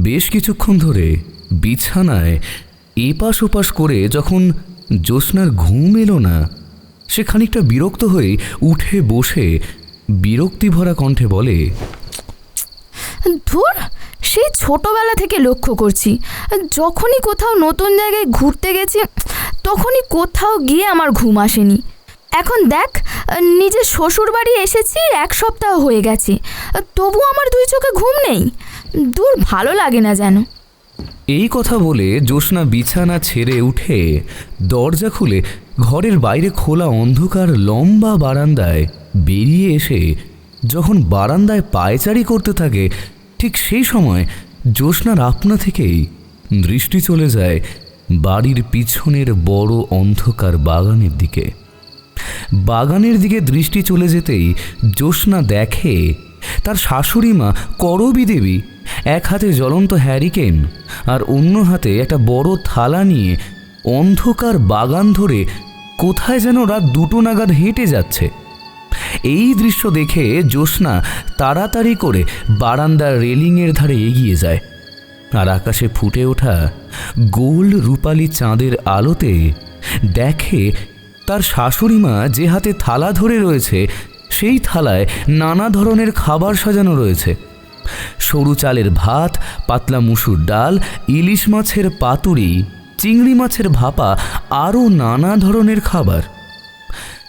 বেশ কিছুক্ষণ ধরে বিছানায় এপাশ ওপাশ করে যখন জ্যোৎস্নার ঘুম এলো না, সে খানিকটা বিরক্ত হয়ে উঠে বসে বিরক্তিভরা কণ্ঠে বলে, ধুর, সেই ছোটবেলা থেকে লক্ষ্য করছি, যখনই কোথাও নতুন জায়গায় ঘুরতে গেছি তখনই কোথাও গিয়ে আমার ঘুম আসেনি। এখন দেখ, নিজের শ্বশুর বাড়ি এসেছি 1 সপ্তাহ হয়ে গেছে, তবু আমার 2 চোখে ঘুম নেই। দূর, ভালো লাগে না যেন। এই কথা বলে জ্যোৎস্না বিছানা ছেড়ে উঠে দরজা খুলে ঘরের বাইরে খোলা অন্ধকার লম্বা বারান্দায় বেরিয়ে এসে যখন বারান্দায় পায়চারি করতে থাকে, ঠিক সেই সময় জ্যোৎস্নার আপনা থেকেই দৃষ্টি চলে যায় বাড়ির পিছনের বড় অন্ধকার বাগানের দিকে। বাগানের দিকে দৃষ্টি চলে যেতেই জ্যোৎস্না দেখে তার শাশুড়ি মা করবী দেবী এক হাতে জ্বলন্ত হ্যারিকেন আর অন্য হাতে একটা বড় থালা নিয়ে অন্ধকার বাগান ধরে কোথায় যেন রাত 2টো নাগাদ হেঁটে যাচ্ছে। এই দৃশ্য দেখে জ্যোৎস্না তাড়াতাড়ি করে বারান্দার রেলিংয়ের ধারে এগিয়ে যায়, আর আকাশে ফুটে ওঠা গোল রূপালি চাঁদের আলোতে দেখে তার শাশুড়ি মা যে হাতে থালা ধরে রয়েছে সেই থালায় নানা ধরনের খাবার সাজানো রয়েছে। সরু চালের ভাত, পাতলা মুসুর ডাল, ইলিশ মাছের পাতুরি, চিংড়ি মাছের ভাপা, আরও নানা ধরনের খাবার।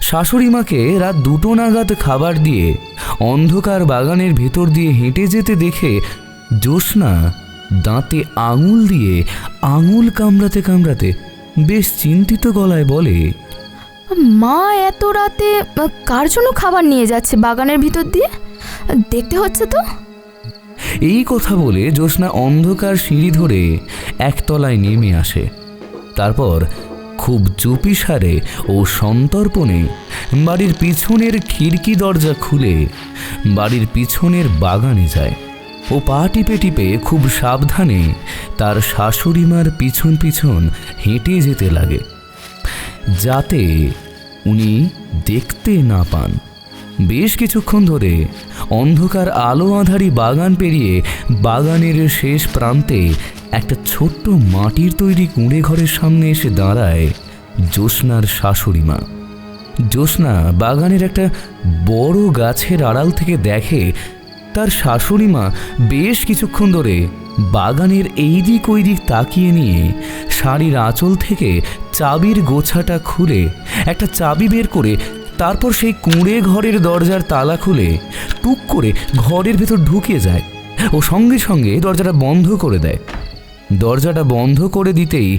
শাশুড়ি মাকে রাত 2টো নাগাদ খাবার দিয়ে অন্ধকার বাগানের ভেতর দিয়ে হেঁটে যেতে দেখে জ্যোৎস্না দাঁতে আঙুল দিয়ে আঙুল কামড়াতে কামড়াতে বেশ চিন্তিত গলায় বলে, মা এত রাতে কার জন্য খাবার নিয়ে যাচ্ছে বাগানের ভিতর দিয়ে? দেখতে হচ্ছে তো। এই কথা বলে জ্যোৎস্না অন্ধকার সিঁড়ি ধরে একতলায় নেমে আসে। তারপর খুব চুপিসারে ও সন্তর্পণে বাড়ির পিছনের খিড়কি দরজা খুলে বাড়ির পিছনের বাগানে যায় ও পা টিপে টিপে খুব সাবধানে তার শাশুড়ি মার পিছন পিছন হেঁটে যেতে লাগে, যাতে উনি দেখতে না পান। বেশ কিছুক্ষণ ধরে অন্ধকার আলো আঁধারি বাগান পেরিয়ে বাগানের শেষ প্রান্তে একটা ছোট্ট মাটির তৈরি কুঁড়ে ঘরের সামনে এসে দাঁড়ায় জ্যোৎস্নার শাশুড়ি মা। জ্যোৎস্না বাগানের একটা বড় গাছের আড়াল থেকে দেখে তার শাশুড়ি মা বেশ কিছুক্ষণ ধরে বাগানের এই দিক ওই দিক তাকিয়ে নিয়ে শাড়ির আঁচল থেকে চাবির গোছাটা খুলে একটা চাবি বের করে তারপর সেই কুঁড়ে ঘরের দরজার তালা খুলে টুক করে ঘরের ভেতর ঢুকে যায় ও সঙ্গে সঙ্গে দরজাটা বন্ধ করে দেয়। দরজাটা বন্ধ করে দিতেই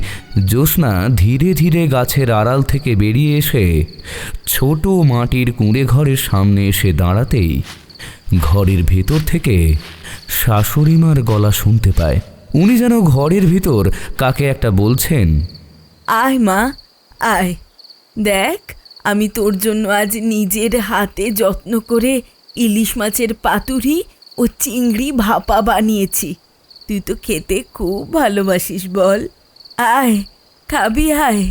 জ্যোৎস্না ধীরে ধীরে গাছের আড়াল থেকে বেরিয়ে এসে ছোট মাটির কুঁড়ে ঘরের সামনে এসে দাঁড়াতেই ঘরের ভেতর থেকে শাশুড়ি মার গলা শুনতে পায়। উনি যেন ঘরের ভিতর কাকে একটা বলছেন, আয় মা, আয়, দেখ আমি তোর জন্য আজ নিজের হাতে যত্ন করে ইলিশ মাছের পাতুরি ও চিংড়ি ভাপা বানিয়েছি। তুই তো খেতে খুব ভালোবাসিস, বল, আয় খাবি, আয়।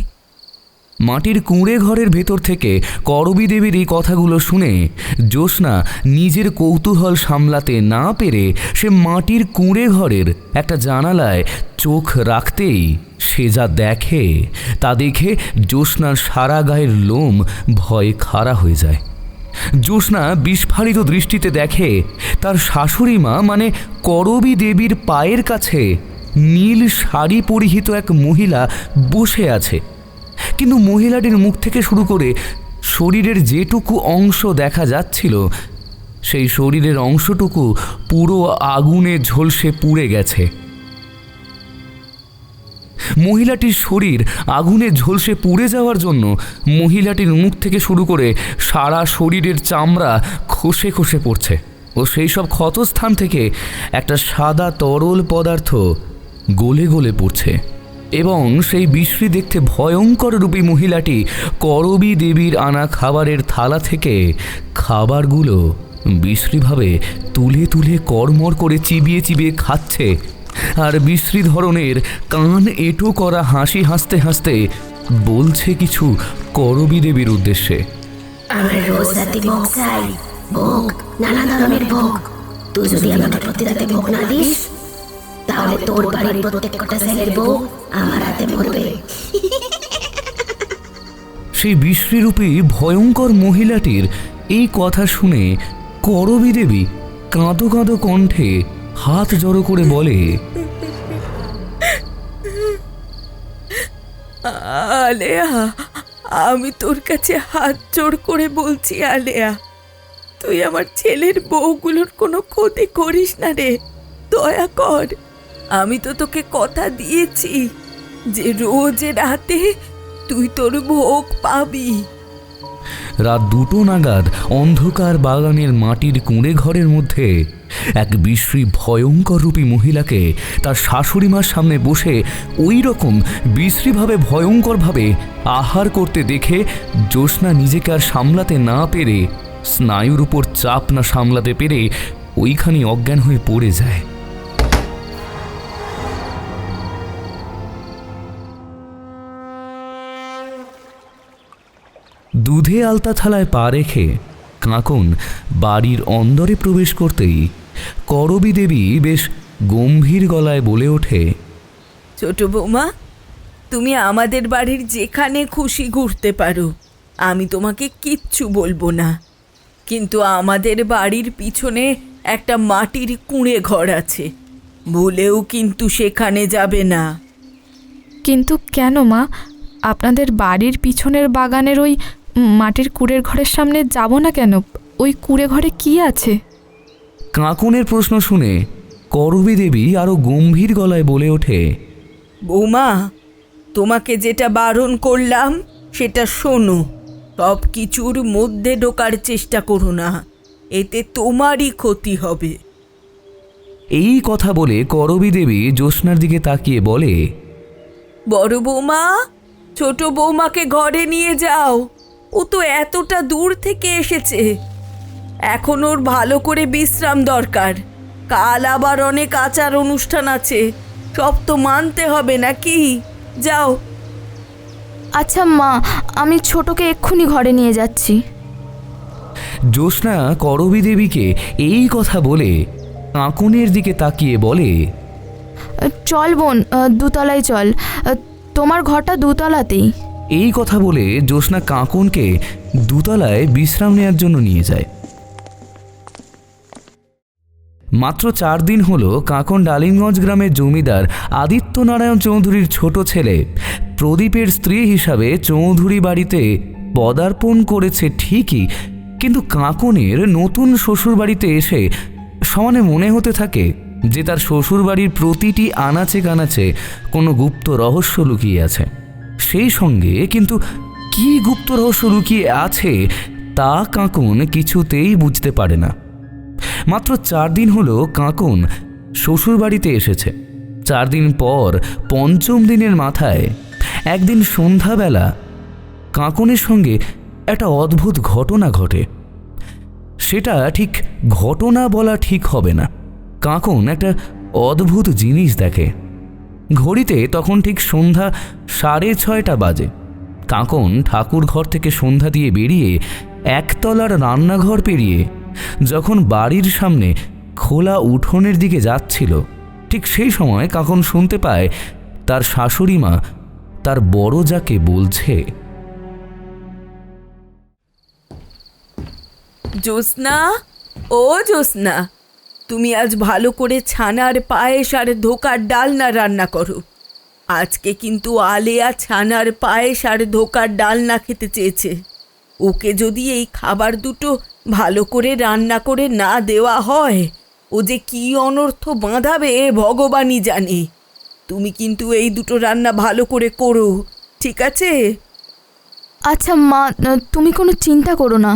মাটির কুঁড়ে ঘরের ভেতর থেকে করবী দেবীর এই কথাগুলো শুনে জ্যোৎস্না নিজের কৌতূহল সামলাতে না পেরে সে মাটির কুঁড়ে ঘরের একটা জানালায় চোখ রাখতেই সে যা দেখে তা দেখে জ্যোৎস্নার সারা গায়ের লোম ভয়ে খাড়া হয়ে যায়। জ্যোৎস্না বিস্ফারিত দৃষ্টিতে দেখে তার শাশুড়ি মা মানে করবী দেবীর পায়ের কাছে নীল শাড়ি পরিহিত এক মহিলা বসে আছে, কিন্তু মহিলাটির মুখ থেকে শুরু করে শরীরের যেটুকু অংশ দেখা যাচ্ছিল সেই শরীরের অংশটুকু পুরো আগুনে ঝলসে পুড়ে গেছে। মহিলাটির শরীর আগুনে ঝলসে পুড়ে যাওয়ার জন্য মহিলাটির মুখ থেকে শুরু করে সারা শরীরের চামড়া খসে খসে পড়ছে ও সেই সব ক্ষতস্থান থেকে একটা সাদা তরল পদার্থ গলে গলে পড়ছে এবং সেই বিশ্রী দেখতে ভয়ঙ্কর রূপী মহিলাটি করবী দেবীর আনা খাবারের থালা থেকে খাবারগুলো বিশ্রীভাবে তুলে তুলে কড়মড় করে চিবিয়ে চিবিয়ে খাচ্ছে আর বিশ্রী ধরনের কান এঁটো করা হাসি হাসতে হাসতে বলছে কিছু করবী দেবীর উদ্দেশ্যে। আমার রোজ রাতে ভোগ চাই, ভোগ, নানা ধরনের ভোগ। তুই যদি আমাকে প্রতি রাতে ভোগ না দিস তাহলে তোর বাড়ির প্রত্যেকটা ছেলের বউ আমার হাতে মরবে। সেই বিশ্রীরূপী ভয়ঙ্কর মহিলাটির এই কথা শুনে করবী দেবী কাঁদো কাঁদো কণ্ঠে হাত জড়ো করে বলে, আলেয়া, আমি তোর কাছে হাত জোড় করে বলছি আলেয়া, তুই আমার ছেলের বউগুলোর কোনো ক্ষতি করিস না রে, দয়া কর। আমি তো তোকে কথা দিয়েছি যে রোজ রাতে তুই তোর ভোগ পাবি। রাত 2টো নাগাদ অন্ধকার বাগানের মাটির কুঁড়ে ঘরের মধ্যে এক বিশ্রী ভয়ঙ্কর রূপী মহিলাকে তার শাশুড়িমার সামনে বসে ওই রকম বিশ্রীভাবে ভয়ঙ্করভাবে আহার করতে দেখে জ্যোৎস্না নিজেকে আর সামলাতে না পেরে, স্নায়ুর উপর চাপ না সামলাতে পেরে ওইখানে অজ্ঞান হয়ে পড়ে যায়। দুধে আলতা থালায় পা রেখে কাঁকন বাড়ির অন্দরে প্রবেশ করতেই করবী দেবী বেশ গম্ভীর গলায় বলে ওঠে, ছোট বৌমা, তুমি আমাদের বাড়ির যেখানে খুশি ঘুরতে পারো, আমি তোমাকে কিচ্ছু বলবো না, কিন্তু আমাদের বাড়ির পিছনে একটা মাটির কুঁড়ে ঘর আছে, ভুলেও কিন্তু সেখানে যাবে না। কিন্তু কেন মা, আপনাদের বাড়ির পিছনের বাগানের ওই মাটির কুঁড়ের ঘরের সামনে যাব না কেন? ওই কুঁড়ে ঘরে কি আছে? কাঁকনের প্রশ্ন শুনে করবী দেবী আরো গম্ভীর গলায় বলে ওঠে, বৌমা, তোমাকে যেটা বারণ করলাম সেটা শোনো, সব কিছুর মধ্যে ঢোকার চেষ্টা করো না, এতে তোমারই ক্ষতি হবে। এই কথা বলে করবী দেবী জ্যোৎস্নার দিকে তাকিয়ে বলে, বড় বৌমা, ছোট বৌমাকে ঘরে নিয়ে যাও, ও তো এতটা দূর থেকে এসেছে, এখন ওর ভালো করে বিশ্রাম দরকার, কাল আবার অনেক আচার অনুষ্ঠান আছে, সব তো মানতে হবে নাকি? যাও। আচ্ছা মা, আমি ছোটকে এক্ষুনি ঘরে নিয়ে যাচ্ছি। জ্যোৎস্না করবী দেবীকে এই কথা বলে কাঁকনের দিকে তাকিয়ে বলে, চল বোন, দোতলায় চল, তোমার ঘরটা দোতলাতেই। এই কথা বলে জ্যোৎস্না কাঁকনকে দোতলায় বিশ্রাম নেওয়ার জন্য নিয়ে যায়। মাত্র 4 দিন হলো কাঁকন ডালিমগঞ্জ গ্রামের জমিদার আদিত্যনারায়ণ চৌধুরীর ছোট ছেলে প্রদীপের স্ত্রী হিসাবে চৌধুরী বাড়িতে পদার্পণ করেছে ঠিকই, কিন্তু কাঁকনের নতুন শ্বশুরবাড়িতে এসে সমানে মনে হতে থাকে যে তার শ্বশুরবাড়ির প্রতিটি আনাচে কানাচে কোনো গুপ্ত রহস্য লুকিয়ে আছে। সেই সঙ্গে কিন্তু কী গুপ্ত রহস্য লুকিয়ে আছে তা কাঁকন কিছুতেই বুঝতে পারে না। মাত্র 4 দিন হলো কাঁকন শ্বশুরবাড়িতে এসেছে। 4 দিন পর 5ম দিনের মাথায় একদিন সন্ধ্যাবেলা কাঁকনের সঙ্গে একটা অদ্ভুত ঘটনা ঘটে। সেটা ঠিক ঘটনা বলা ঠিক হবে না, কাঁকন একটা অদ্ভুত জিনিস দেখে। ঘড়িতে তখন ঠিক সন্ধ্যা 6:30 বাজে। কাঁকন ঠাকুর ঘর থেকে সন্ধ্যা দিয়ে বেরিয়ে একতলার রান্নাঘর পেরিয়ে যখন বাড়ির সামনে খোলা উঠোনের দিকে যাচ্ছিল, ঠিক সেই সময় কাঁকন শুনতে পায় তার শাশুড়ি মা তার বড় যাকে বলছে, জ্যোৎস্না, ও জ্যোৎস্না, তুমি আজ ভালো করে ছানার পায়েস আর ধোকার ডালনা রান্না করো। আজকে কিন্তু আলেয়া ছানার পায়েস আর ধোকার ডালনা খেতে চেয়েছে। ওকে যদি এই খাবার দুটো ভালো করে রান্না করে না দেওয়া হয়, ও যে কী অনর্থ বাঁধাবে ভগবানই জানে। তুমি কিন্তু এই দুটো রান্না ভালো করে করো, ঠিক আছে? আচ্ছা মা, তুমি কোনো চিন্তা করো না,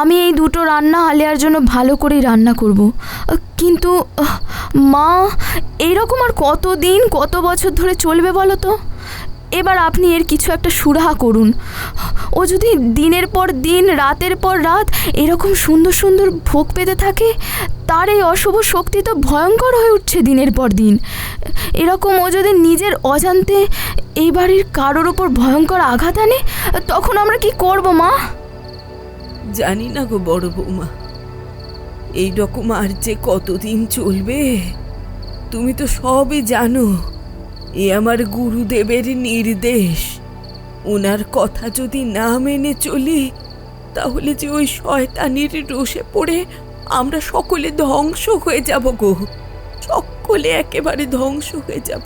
আমি এই দুটো রান্না আলেয়ার জন্য ভালো করেই রান্না করব। কিন্তু মা, এইরকম আর কতদিন কত বছর ধরে চলবে বলো তো? এবার আপনি এর কিছু একটা সুরাহা করুন। ও যদি দিনের পর দিন রাতের পর রাত এরকম সুন্দর সুন্দর ভোগ পেতে থাকে, তার এই অশুভ শক্তি তো ভয়ঙ্কর হয়ে উঠছে দিনের পর দিন। এরকম ও যদি নিজের অজান্তে এই বাড়ির কারোর ওপর ভয়ঙ্কর আঘাত আনে, তখন আমরা কি করব মা? জানি না গো বড় বৌমা, এই রকম আর যে কতদিন চলবে তুমি তো সবই জানো, এ আমার গুরুদেবের নির্দেশ। ওনার কথা যদি না মেনে চলি, তাহলে যে ওই শয়তানির রোষে পড়ে আমরা সকলে ধ্বংস হয়ে যাব গো, সকলে একেবারে ধ্বংস হয়ে যাব।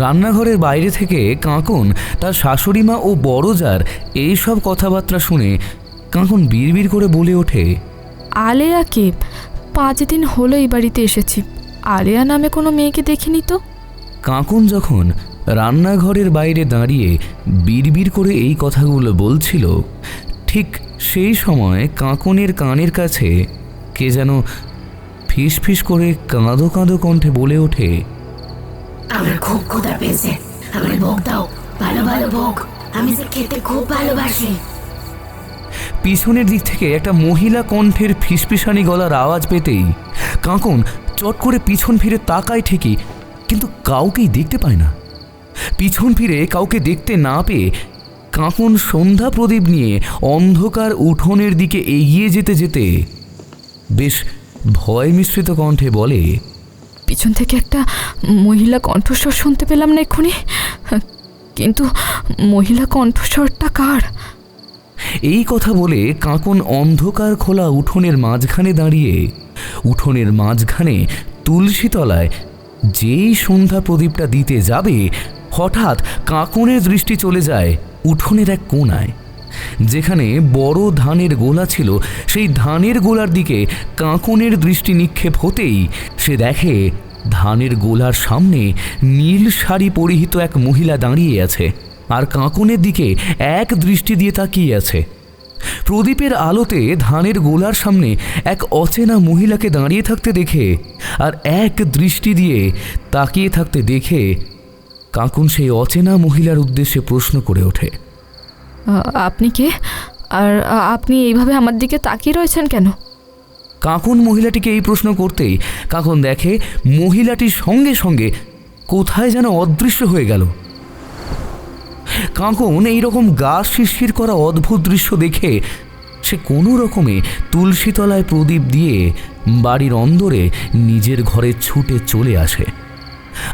রান্নাঘরের বাইরে থেকে কাঁকন তার শাশুড়িমা ও বড় জার এইসব কথাবার্তা শুনে কাঁকন বিড়বিড় করে বলে ওঠে, আলেয়াকে 5 দিন হলো এই বাড়িতে এসেছি, আলেয়া নামে কোনো মেয়েকে দেখিনি তো। কাঁকন যখন রান্নাঘরের বাইরে দাঁড়িয়ে বিড়বিড় করে এই কথাগুলো বলছিল, ঠিক সেই সময় কাঁকনের কানের কাছে কে যেন ফিস ফিস করে কাঁদো কাঁদো কণ্ঠে বলে ওঠে, আমার খুব ক্ষুধা পেয়েছে, আমার ভোগ দাও, ভালো ভালো ভোগ, আমি যে খেতে খুব ভালোবাসি। পিছনের দিক থেকে একটা মহিলা কণ্ঠের ফিসফিসানি গলার আওয়াজ পেতেই কাঁকন চট করে পিছন ফিরে তাকায় ঠিকই, কিন্তু কাউকেই দেখতে পায় না। পিছন ফিরে কাউকে দেখতে না পেয়ে কাঁকন সন্ধ্যা প্রদীপ নিয়ে অন্ধকার উঠোনের দিকে এগিয়ে যেতে যেতে বেশ ভয় মিশ্রিত কণ্ঠে বলে, পিছন থেকে একটা মহিলা কণ্ঠস্বর শুনতে পেলাম না এক্ষুনি, কিন্তু মহিলা কণ্ঠস্বরটা কার? এই কথা বলে কাঁকন অন্ধকার খোলা উঠোনের মাঝখানে দাঁড়িয়ে উঠোনের মাঝখানে তুলসী তলায় যেই সন্ধ্যা প্রদীপটা দিতে যাবে, হঠাৎ কাঁকনের দৃষ্টি চলে যায় উঠোনের এক কোণায়, যেখানে বড় ধানের গোলা ছিল। সেই ধানের গোলার দিকে কাঁকনের দৃষ্টি নিক্ষেপ হতেই সে দেখে ধানের গোলার সামনে নীল শাড়ি পরিহিত এক মহিলা দাঁড়িয়ে আছে আর কাঁকনের দিকে এক দৃষ্টি দিয়ে তাকিয়ে আছে। প্রদীপের আলোতে ধানের গোলার সামনে এক অচেনা মহিলাকে দাঁড়িয়ে থাকতে দেখে আর এক দৃষ্টি দিয়ে তাকিয়ে থাকতে দেখে কাঁকন সেই অচেনা মহিলার উদ্দেশ্যে প্রশ্ন করে ওঠে, আপনি কে? আর আপনি এইভাবে আমার দিকে তাকিয়ে রয়েছেন কেন? কাঁকন মহিলাটিকে এই প্রশ্ন করতেই কাঁকন দেখে মহিলাটির সঙ্গে সঙ্গে কোথায় যেন অদৃশ্য হয়ে গেল। কাঁকন এইরকম গা শিরশির করা অদ্ভুত দৃশ্য দেখে সে কোনো রকমে তুলসীতলায় প্রদীপ দিয়ে বাড়ির অন্দরে নিজের ঘরে ছুটে চলে আসে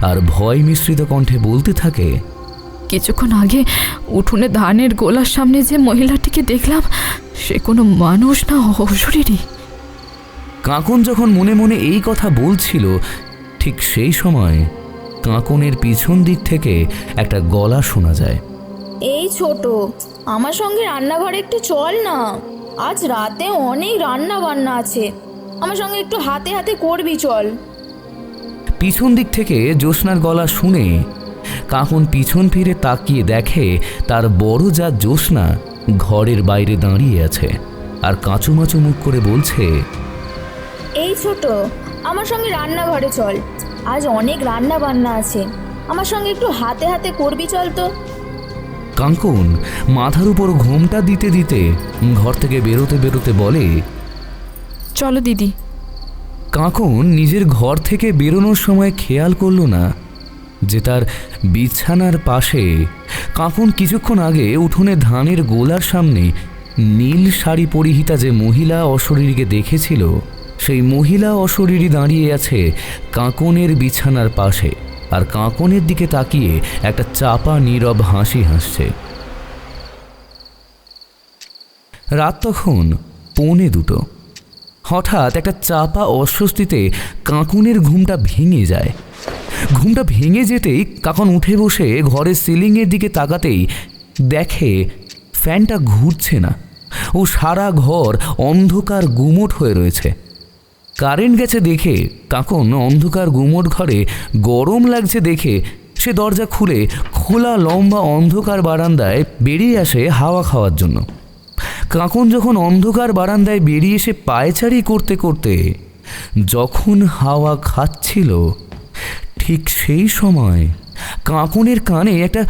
আর ভয় মিশ্রিত কণ্ঠে বলতে থাকে, কিছুক্ষণ আগে উঠোনে ধানের গোলার সামনে যে মহিলাটিকে দেখলাম, সে কোনো মানুষ না, অশরীরী। কাঁকন যখন মনে মনে এই কথা বলছিল, ঠিক সেই সময় কাঁকনের পিছন দিক থেকে একটা গলা শোনা যায়, এই ছোট, আমার সঙ্গে রান্নাঘরে একটু চল না, আজ রাতে অনেক রান্না বান্না আছে, আমার সঙ্গে একটু হাতে হাতে করবি, চল। পিছন দিক থেকে জ্যোৎস্নার গলা শুনে কাঁকন পিছন ফিরে তাকিয়ে দেখে তার বড় যা জ্যোৎস্না ঘরের বাইরে দাঁড়িয়ে আছে আর কাঁচুমাচু মুখ করে বলছে, এই ছোট, আমার সঙ্গে রান্নাঘরে চল, আজ অনেক রান্না বান্না আছে, আমার সঙ্গে একটু হাতে হাতে করবি, চল তো। কাঁকন মাথার উপর ঘোমটা দিতে দিতে ঘর থেকে বেরোতে বেরোতে বলে, চলো দিদি। কাঁকন নিজের ঘর থেকে বেরোনোর সময় খেয়াল করল না যে তার বিছানার পাশে কাঁকন কিছুক্ষণ আগে উঠোনে ধানের গোলার সামনে নীল শাড়ি পরিহিতা যে মহিলা অশরীরীকে দেখেছিল, সেই মহিলা অশরীরী দাঁড়িয়ে আছে কাঁকনের বিছানার পাশে আর কাঁকনের দিকে তাকিয়ে একটা চাপা নীরব হাসি হাসছে। রাত তখন 1:45। হঠাৎ একটা চাপা অস্বস্তিতে কাঁকনের ঘুমটা ভেঙে যায়। ঘুমটা ভেঙে যেতেই কাঁকন উঠে বসে ঘরের সিলিংয়ের দিকে তাকাতেই দেখে ফ্যানটা ঘুরছে না ও সারা ঘর অন্ধকার গুমোট হয়ে রয়েছে। কারেন্ট গেছে দেখে কাঁকন অন্ধকার গুমোট ঘরে গরম লাগছে দেখে সে দরজা খুলে খোলা লম্বা অন্ধকার বারান্দায় বেরিয়ে আসে হাওয়া খাওয়ার জন্য। কাঁকন যখন অন্ধকার বারান্দায় বেরিয়ে এসে পায়চারি করতে করতে যখন হাওয়া খাচ্ছিল, ঠিক সেই সময় কাঁকনের কানে একটা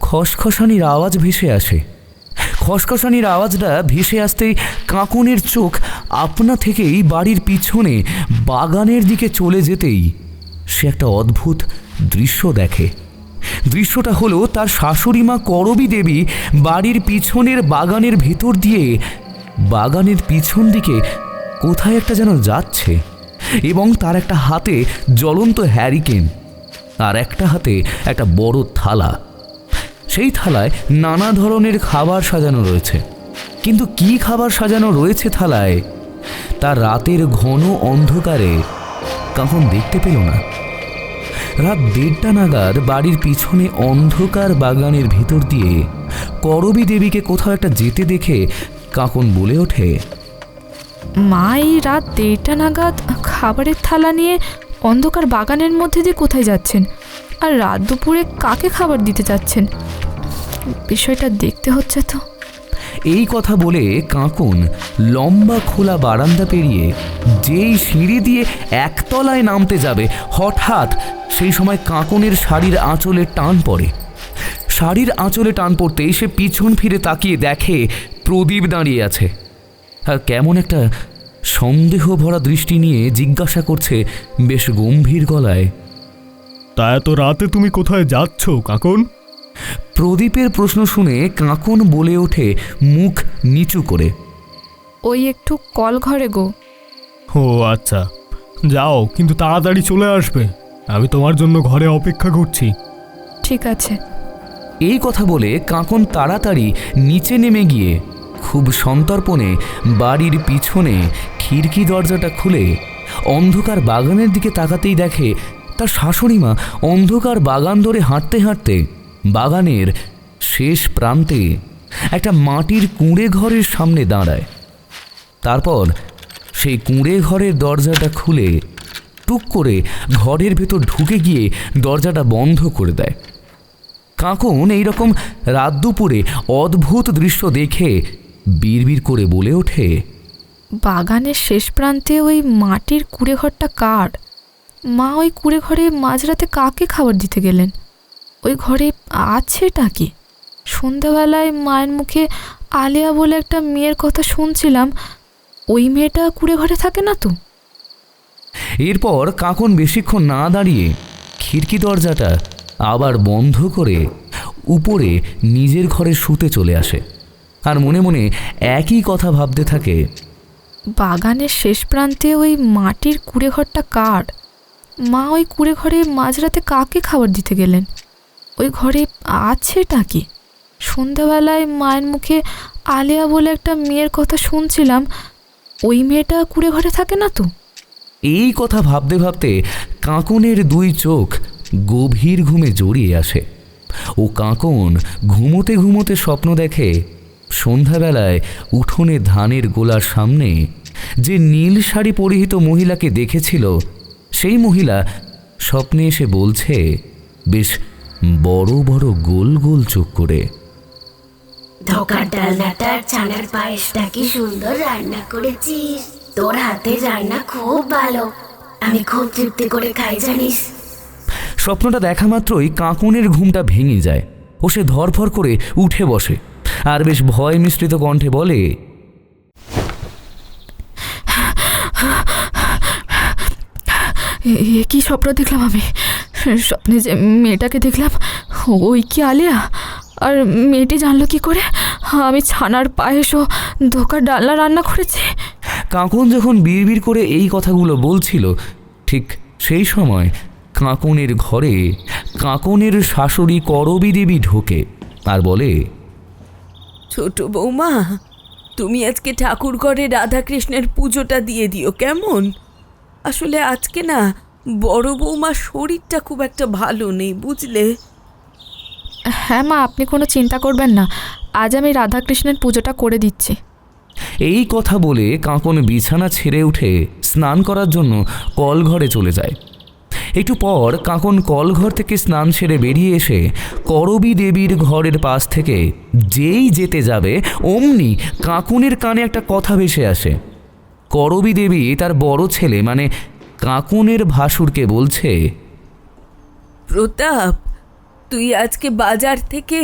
খসখসানির আওয়াজ ভেসে আসে। খসখসানির আওয়াজটা ভেসে আসতেই কাঁকনের চোখ আপনা থেকেই বাড়ির পিছনে বাগানের দিকে চলে যেতেই সে একটা অদ্ভুত দৃশ্য দেখে। দৃশ্যটা হলো তার শাশুড়িমা করবী দেবী বাড়ির পিছনের বাগানের ভেতর দিয়ে বাগানের পিছন দিকে কোথায় একটা যেন যাচ্ছে। এবং তার একটা হাতে জ্বলন্ত হ্যারিকেন, আর একটা হাতে একটা বড় থালা। সেই থালায় নানা ধরনের খাবার সাজানো রয়েছে, কিন্তু কি খাবার সাজানো রয়েছে থালায় তা রাতের ঘন অন্ধকারে কাকন দেখতে পেল না। রাত 1:30 নাগাদ বাড়ির পিছনে অন্ধকার বাগানের ভিতর দিয়ে করবী দেবীকে কোথাও একটা যেতে দেখে কাকন বলে ওঠে, মা এই রাত 1:30 নাগাদ খাবারের থালা নিয়ে অন্ধকার বাগানের মধ্যে দিয়ে কোথায় যাচ্ছেন, আর রাত দুপুরে কাকে খাবার দিতে যাচ্ছেন? বিষয়টা দেখতে হচ্ছে তো। এই কথা বলে কাকন লম্বা খোলা বারান্দা পেরিয়ে যেই সিঁড়ি দিয়ে একতলায় নামতে যাবে, হঠাৎ সেই সময় কাকনের শাড়ির আঁচলে টান পড়ে। শাড়ির আঁচলে টান পড়তেই সে পিছন ফিরে তাকিয়ে দেখে প্রদীপ দাঁড়িয়ে আছে, আর কেমন একটা সন্দেহ ভরা দৃষ্টি নিয়ে জিজ্ঞাসা করছে বেশ গম্ভীর গলায়, তা এত রাতে তুমি কোথায় যাচ্ছ কাকন? প্রদীপের প্রশ্ন শুনে কাকন বলে ওঠে মুখ নিচু করে, ওই একটু কল ঘরে গো। ও আচ্ছা, যাও, কিন্তু তাড়াতাড়ি চলে আসবে, আমি তোমার জন্য ঘরে অপেক্ষা করছি। ঠিক আছে। এই কথা বলে কাকন তাড়াতাড়ি নিচে নেমে গিয়ে খুব সন্তর্পণে বাড়ির পিছনে খিড়কি দরজাটা খুলে অন্ধকার বাগানের দিকে তাকাতেই দেখে তার শাশুড়িমা অন্ধকার বাগান ধরে হাঁটতে হাঁটতে বাগানের শেষ প্রান্তে একটা মাটির কুঁড়ে ঘরের সামনে দাঁড়ায়। তারপর সেই কুঁড়ে ঘরের দরজাটা খুলে টুক করে ঘরের ভেতর ঢুকে গিয়ে দরজাটা বন্ধ করে দেয়। কাকন এইরকম রাত দুপুরে অদ্ভুত দৃশ্য দেখে বিড়বিড় করে বলে ওঠে, বাগানের শেষ প্রান্তে ওই মাটির কুঁড়ে ঘরটা কার? মা ওই কুঁড়ে ঘরে মাঝরাতে কাকে খাবার দিতে গেলেন? ওই ঘরে আছেটা কি? সন্ধ্যাবেলায় মায়ের মুখে আলেয়া বলে একটা মেয়ের কথা শুনছিলাম, ওই মেয়েটা কুঁড়ে ঘরে থাকে না তো? এরপর কাকন বেশিক্ষণ না দাঁড়িয়ে খিড়কি দরজাটা আবার বন্ধ করে উপরে নিজের ঘরে শুতে চলে আসে, আর মনে মনে একই কথা ভাবতে থাকে, বাগানের শেষ প্রান্তে ওই মাটির কুঁড়ে ঘরটা কার? মা ওই কুঁড়ে ঘরে মাঝরাতে কাকে খাবার দিতে গেলেন? ওই ঘরে আছেটা কি? সন্ধ্যাবেলায় মায়ের মুখে আলেয়া বলে একটা মেয়ের কথা শুনছিলাম, ওই মেয়েটা কুঁড়ে ঘরে থাকে না তো? এই কথা ভাবতে ভাবতে কাকনের 2 চোখ গভীর ঘুমে জড়িয়ে আসে। ও কাকন ঘুমোতে ঘুমোতে স্বপ্ন দেখে সন্ধ্যাবেলায় উঠোনে ধানের গোলার সামনে যে নীল শাড়ি পরিহিত মহিলাকে দেখেছিল, সেই মহিলা স্বপ্নে এসে বলছে বেশ বড় বড় গোল গোল চোখ করে, ধোকার ডালনাটার ছানার পায়েসটা কি সুন্দর রান্না করেছিস, তোর হাতে রান্না খুব ভালো, আমি খুব তৃপ্তি করে খাই জানিস। স্বপ্নটা দেখা মাত্রই কাকনের ঘুমটা ভেঙে যায় ও সে ধরফর করে উঠে বসে আর বেশ ভয় মিশ্রিত কণ্ঠে বলে, এ কি স্বপ্ন দেখলাম আমি? স্বপ্নে যে মেয়েটাকে দেখলাম ওই কি আলেয়া? আর মেয়েটি জানলো কি করে আমি ছানার পায়েস ও ধোকার ডালনা রান্না করেছি? কাকন যখন বিড়বিড় করে এই কথাগুলো বলছিল, ঠিক সেই সময় কাকনের ঘরে কাকনের শাশুড়ি করবী দেবী ঢোকে আর বলে, ছোট বৌমা, তুমি আজকে ঠাকুর ঘরে রাধাকৃষ্ণের পুজোটা দিয়ে দিও কেমন? আসলে আজকে না বড় বৌমার শরীরটা খুব একটা ভালো নেই, বুঝলে? হ্যাঁ মা, আপনি কোনো চিন্তা করবেন না, আজ আমি রাধাকৃষ্ণের পুজোটা করে দিচ্ছি। এই কথা বলে কাকন বিছানা ছেড়ে উঠে স্নান করার জন্য কলঘরে চলে যায়। একটু পর কাকন কলঘর থেকে স্নান সেরে বেরিয়ে এসে করবী দেবীর ঘরের পাশ থেকে যেই যেতে যাবে অমনি কাকনের কানে একটা কথা ভেসে আসে। করবী দেবী তার বড় ছেলে মানে কাকনের ভাসুরকে বলছে, প্রতাপ, তুই আজকে বাজার থেকে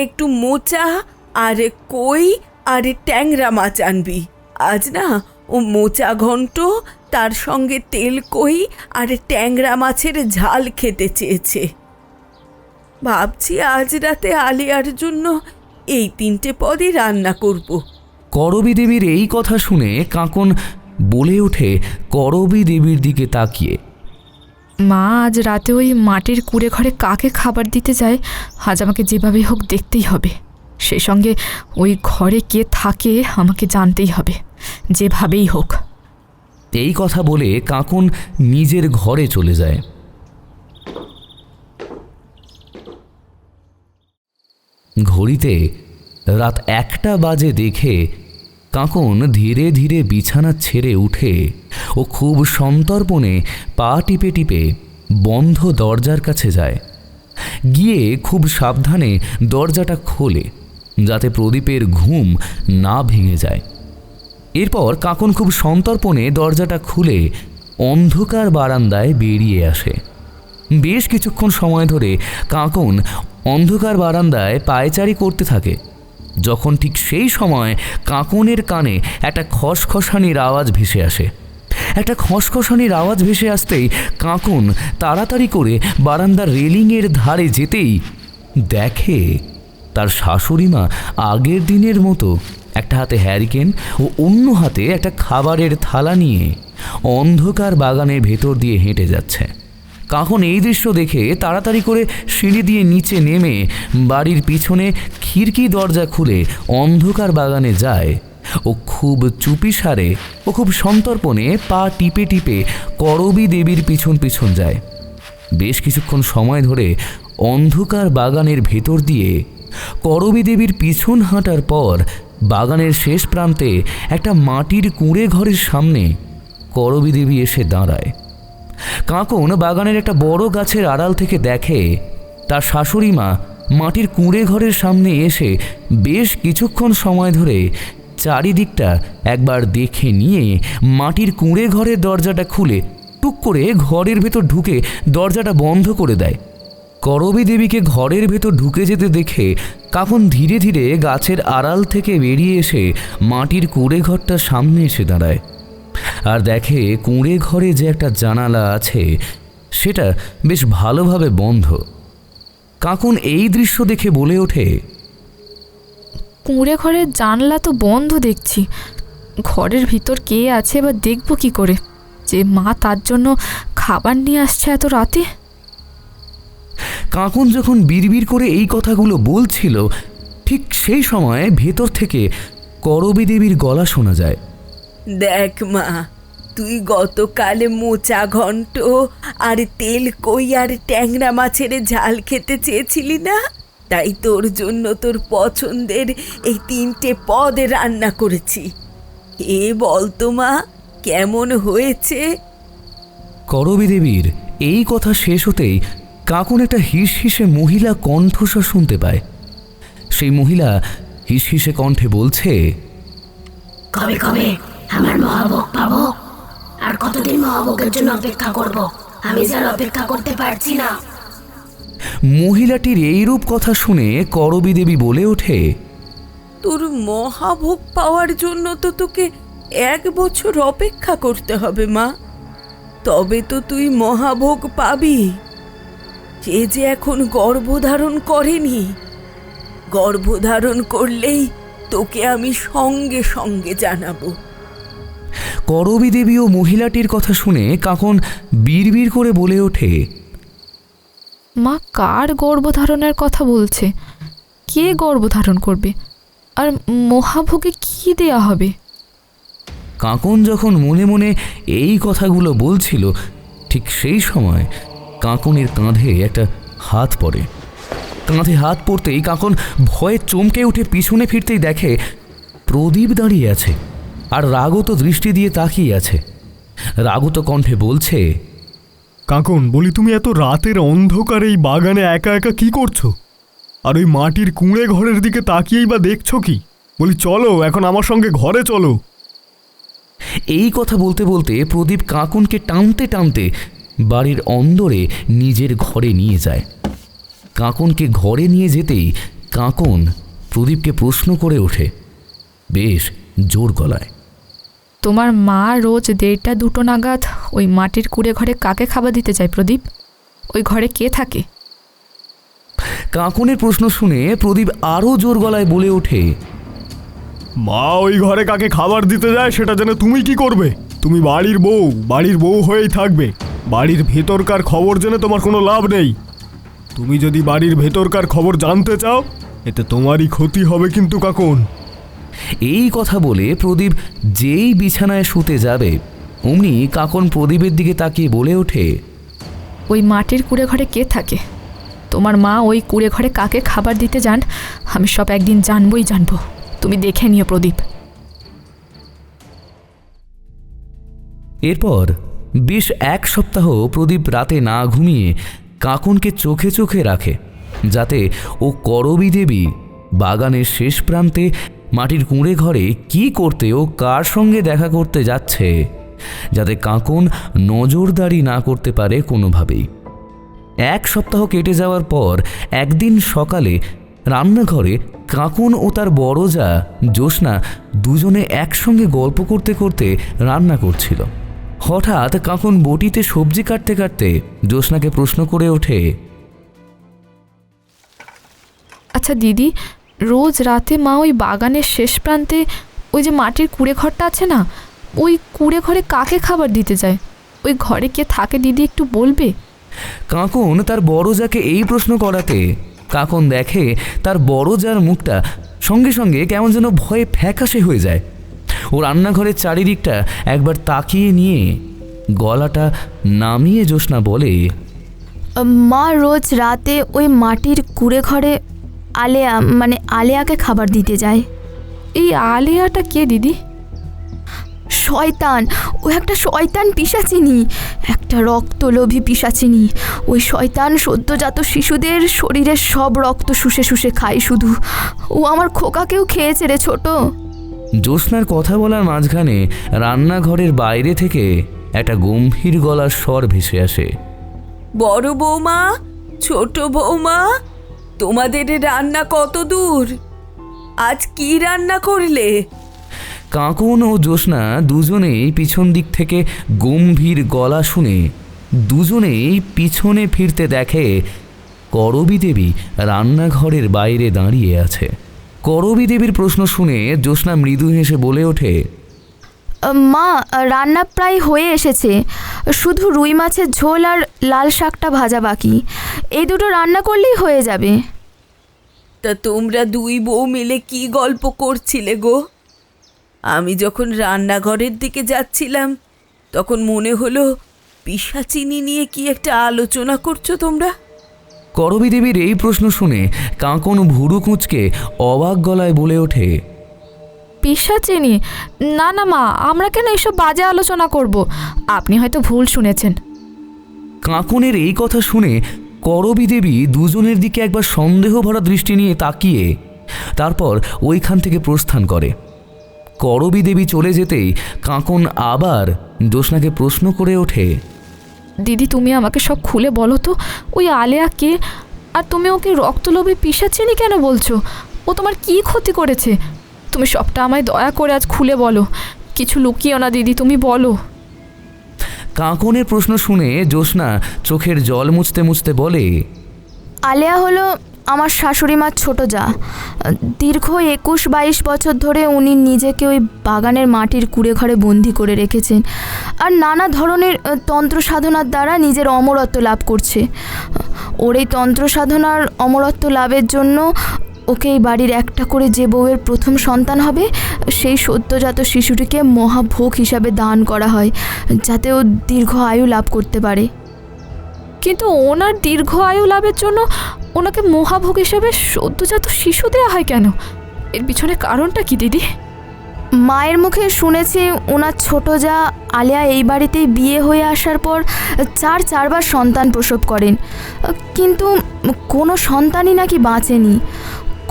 একটু মোচা আর কই আর ট্যাংরা মাছ আনবি। আজ না ও মোচা ঘন্ট, তার সঙ্গে তেল কই আর ট্যাংরা মাছের ঝাল খেতে চেয়েছে। ভাবছি আজ রাতে আলিয়ার জন্য এই 3টে পদই রান্না করব। করবী দেবীর এই কথা শুনে কাকন বলে ওঠে করবী দেবীর দিকে তাকিয়ে। মা আজ রাতে ওই মাটির কুড়ে ঘরে কাকে খাবার দিতে যায় আজ আমাকে যেভাবেই হোক দেখতেই হবে। সেই সঙ্গে ওই ঘরে কে থাকে আমাকে জানতেই হবে, যেভাবেই হোক। এই কথা বলে কাকুন নিজের ঘরে চলে যায়। ঘড়িতে রাত 1টা বাজে দেখে কাকুন ধীরে ধীরে বিছানা ছেড়ে উঠে ও খুব সন্তর্পণে পা টিপে টিপে বন্ধ দরজার কাছে যায়। গিয়ে খুব সাবধানে দরজাটা খোলে যাতে প্রদীপের ঘুম না ভেঙে যায়। এরপর কাকুন খুব সন্তর্পণে দরজাটা খুলে অন্ধকার বারান্দায় বেরিয়ে আসে। বেশ কিছুক্ষণ সময় ধরে কাকুন অন্ধকার বারান্দায় পায়চারি করতে থাকে, যখন ঠিক সেই সময় কাকুনের কানে একটা খসখসানির আওয়াজ ভেসে আসে। একটা খসখসানির আওয়াজ ভেসে আসতেই কাকুন তাড়াতাড়ি করে বারান্দার রেলিংয়ের ধারে যেতেই দেখে তার শাশুড়িমা আগের দিনের মতো একটা হাতে হ্যারিকেন ও অন্য হাতে একটা খাবারের থালা নিয়ে অন্ধকার বাগানের ভেতর দিয়ে হেঁটে যাচ্ছে। কাকুন এই দৃশ্য দেখে তাড়াতাড়ি করে সিঁড়ি দিয়ে নিচে নেমে বাড়ির পিছনে খিড়কি দরজা খুলে অন্ধকার বাগানে যায় ও খুব চুপিসারে ও খুব সন্তর্পণে পা টিপে টিপে করবী দেবীর পিছন পিছন যায়। বেশ কিছুক্ষণ সময় ধরে অন্ধকার বাগানের ভেতর দিয়ে করবী দেবীর পিছন হাঁটার পর বাগানের শেষ প্রান্তে একটা মাটির কুঁড়ে ঘরের সামনে করবী দেবী এসে দাঁড়ায়। কাকুন বাগানের একটা বড় গাছের আড়াল থেকে দেখে তার শাশুড়িমা মাটির কুঁড়ে ঘরের সামনে এসে বেশ কিছুক্ষণ সময় ধরে চারিদিকটা একবার দেখে নিয়ে মাটির কুঁড়ে ঘরের দরজাটা খুলে টুক করে ঘরের ভেতর ঢুকে দরজাটা বন্ধ করে দেয়। করবী দেবীকে ঘরের ভেতর ঢুকে যেতে দেখে কাকুন ধীরে ধীরে গাছের আড়াল থেকে বেরিয়ে এসে মাটির কুঁড়ে ঘরটার সামনে এসে দাঁড়ায় আর দেখে কুঁড়ে ঘরে যে একটা জানালা আছে সেটা বেশ ভালোভাবে বন্ধ। কাকুন এই দৃশ্য দেখে বলে ওঠে, কুঁড়ে ঘরের জানলা তো বন্ধ দেখছি, ঘরের ভিতর কে আছে বা দেখবো কি করে, যে মা তার জন্য খাবার নিয়ে আসছে এত রাতে। কাকুন যখন বিড়বিড় করে এই কথাগুলো বলছিল ঠিক সেই সময় ভেতর থেকে করবী দেবীর গলা শোনা যায়। দেখ মা, তুই গতকালে মোচা ঘন্ট আর তেল কই আর ট্যাংরা মাছের ঝাল খেতে চেয়েছিলি না? তাই তোর জন্য তোর পছন্দের এই 3টে পদ রান্না করেছি। এ বলতো মা, কেমন হয়েছে? করবী দেবীর এই কথা শেষ হতেই কাকুন একটা হিসহিসে মহিলা কণ্ঠস্বর শুনতে পায়। সেই মহিলা হিসহিসে কণ্ঠে বলছে, কবে কবে আমার মহাভোগ পাবো? আর কতদিন মহাভোগের জন্য অপেক্ষা করব? আমি যেন অপেক্ষা করতে পারছি না। মহিলাটির এইরূপ কথা শুনে করবী দেবী বলে ওঠে, তোর মহাভোগ পাওয়ার জন্য তো তোকে 1 বছর অপেক্ষা করতে হবে মা, তবে তো তুই মহাভোগ পাবি। সে যে এখন গর্ভধারণ করেনি, গর্ভধারণ করলেই তোকে আমি সঙ্গে সঙ্গে জানাবো। করবী দেবী ও মহিলাটির কথা শুনে কাকুন বিড়বিড় করে বলে ওঠে, মা কার গর্ভধারণের কথা বলছে? কে গর্ভধারণ করবে? আর মহাভোগে কি দেয়া হবে? কাকুন যখন মনে মনে এই কথাগুলো বলছিল ঠিক সেই সময় কাকুনের কাঁধে একটা হাত পড়ে। কাঁধে হাত পড়তেই কাকুন ভয়ে চমকে উঠে পিছনে ফিরতেই দেখে প্রদীপ দাঁড়িয়ে আছে আর রাগত দৃষ্টি দিয়ে তাকিয়ে আছে। রাগত কণ্ঠে বলছে, কাকুন, বলি তুমি এত রাতের অন্ধকারে এই বাগানে একা একা কি করছো? আর ওই মাটির কুঁড়ে ঘরের দিকে তাকিয়েই বা দেখছো কি? বলি চলো, এখন আমার সঙ্গে ঘরে চলো। এই কথা বলতে বলতে প্রদীপ কাকুনকে টানতে টানতে বাড়ির অন্দরে নিজের ঘরে নিয়ে যায়। কাকুনকে ঘরে নিয়ে যেতেই কাকুন প্রদীপকে প্রশ্ন করে ওঠে বেশ জোর গলায়, তোমার মা রোজ 1:30-2 নাগাদ ওই মাটির কুঁড়ে ঘরে কাকে খাবার দিতে যায় প্রদীপ? ওই ঘরে কে থাকে? কাকুনের প্রশ্ন শুনে প্রদীপ আরও জোর গলায় বলে ওঠে, মা ওই ঘরে কাকে খাবার দিতে যায় সেটা জেনে তুমি কি করবে? তুমি বাড়ির বউ হয়েই থাকবে। বাড়ির ভেতরকার খবর জেনে তোমার কোনো লাভ নেই। তুমি যদি বাড়ির ভেতরকার খবর জানতে চাও, এতে তোমারই ক্ষতি হবে কিন্তু কাকুন। এই কথা বলে প্রদীপ যেই বিছানায় শুতে যাবে অমনি কাকন প্রদীপের দিকে তাকিয়ে বলে ওঠে, ওই মাটির কুড়ে ঘরে কে থাকে? তোমার মা ওই কুড়ে ঘরে কাকে খাবার দিতে যান আমি সব একদিন জানবো। তুমি দেখে নিও প্রদীপ। এরপর বেশ 1 সপ্তাহ প্রদীপ রাতে না ঘুমিয়ে কাকনকে চোখে চোখে রাখে, যাতে ও করবী দেবী বাগানের শেষ প্রান্তে মাটির কুঁড়ে ঘরে কি করতে ও কার সঙ্গে দেখা করতে যাচ্ছে, যাতে কাকন নজরদারি না করতে পারে কোনোভাবেই। 1 সপ্তাহ কেটে যাওয়ার পর একদিন সকালে রান্নাঘরে কাকন ও তার বড় যা জ্যোৎস্না দুজনে একসঙ্গে গল্প করতে করতে রান্না করছিল। হঠাৎ কাকন বটিতে সবজি কাটতে কাটতে জ্যোৎস্নাকে প্রশ্ন করে ওঠে, আচ্ছা দিদি, রোজ রাতে মা ওই বাগানের শেষ প্রান্তে ওই যে মাটির কুড়ে ঘরটা আছে না, ওই কুড়ে ঘরে কাকে খাবার দিতে যায়? ওই ঘরে কে থাকে দিদি, একটু বলবে? কাকন তার বড় যাকে এই প্রশ্ন করাতে কাকন দেখে তার বড় যার মুখটা সঙ্গে সঙ্গে কেমন যেন ভয়ে ফ্যাকাশে হয়ে যায়। ও রান্নাঘরের চারিদিকটা একবার তাকিয়ে নিয়ে গলাটা নামিয়ে জ্যোৎস্না বলে, মা রোজ রাতে ওই মাটির কুড়ে ঘরে আলেয়াকে খাবার দিতে যায়। এই আলেয়াটা কে দিদি? শয়তান, ও একটা শয়তান পিশাচিনী, একটা রক্তলোভী পিশাচিনী। ওই শয়তান সদ্যজাত শিশুদের শরীরের সব রক্ত শুষে শুষে খায় শুধু। ও আমার খোকাকেও খেয়েছে রে ছোট। জ্যোৎস্নার কথা বলার মাঝখানে রান্নাঘরের বাইরে থেকে একটা গম্ভীর গলার স্বর ভেসে আসে, বড় বৌমা, ছোট বৌমা, তোমাদের রান্না কত দূর? আজ কি রান্না করলে? কাকন ও জ্যোৎস্না দুজনেই পিছন দিক থেকে গম্ভীর গলা শুনে দুজনেই পিছনে ফিরতে দেখে করবী দেবী রান্নাঘরের বাইরে দাঁড়িয়ে আছে। করবী দেবীর প্রশ্ন শুনে জ্যোৎস্না মৃদু হেসে বলে ওঠে, মা রান্না প্রায় হয়ে এসেছে, শুধু রুই মাছের ঝোল আর লাল শাকটা ভাজা বাকি। এই দুটো রান্না করলেই হয়ে যাবে। তা তোমরা দুই বউ মিলে কি গল্প করছিলে গো? আমি যখন রান্নাঘরের দিকে যাচ্ছিলাম তখন মনে হলো পিশাচিনী নিয়ে কি একটা আলোচনা করছো তোমরা। করবী দেবীর এই প্রশ্ন শুনে কাকন ভুরু কুঁচকে অবাক গলায় বলে ওঠে, পিশাচিনী? না না মা, আমরা কেন এসব বাজে আলোচনা করব? আপনি হয়তো ভুল শুনেছেন। কাকনের এই কথা শুনে করবী দেবী দুজনের দিকে একবার সন্দেহ ভরা দৃষ্টি নিয়ে তাকিয়ে তারপর ওইখান থেকে প্রস্থান করে। করবী দেবী চলে যেতেই কাকন আবার জ্যোৎস্নাকে প্রশ্ন করে ওঠে, দিদি তুমি আমাকে সব খুলে বলো তো, ওই আলেয়া কে? আর তুমি ওকে রক্তলোভী পিশাচিনী কেন বলছো? ও তোমার কি ক্ষতি করেছে? তুমি সবটা আমায় দয়া করে আজ খুলে বলো, কিছু লুকিও না দিদি, তুমি বলো। কাকনের প্রশ্ন শুনে জ্যোৎস্না চোখের জল মুছতে মুছতে বলে, আলেয়া হলো আমার শাশুড়ি মার ছোট যা। দীর্ঘ 21-22 বছর ধরে উনি নিজেকে ওই বাগানের মাটির কুড়ে ঘরে বন্দি করে রেখেছেন আর নানা ধরনের তন্ত্র সাধনার দ্বারা নিজের অমরত্ব লাভ করছে। ওর এই তন্ত্র সাধনার অমরত্ব লাভের জন্য ওকে এই বাড়ির একটা করে যে বউয়ের প্রথম সন্তান হবে সেই সদ্যজাত শিশুটিকে মহাভোগ হিসাবে দান করা হয়, যাতে ও দীর্ঘ আয়ু লাভ করতে পারে। কিন্তু ওনার দীর্ঘ আয়ু লাভের জন্য ওনাকে মহাভোগ হিসেবে সদ্যজাত শিশু দেওয়া হয় কেন? এর পিছনে কারণটা কি দিদি? মায়ের মুখে শুনেছি ওনার ছোট যা আলেয়া এই বাড়িতেই বিয়ে হয়ে আসার পর 4বার সন্তান প্রসব করেন, কিন্তু কোনো সন্তানই নাকি বাঁচেনি।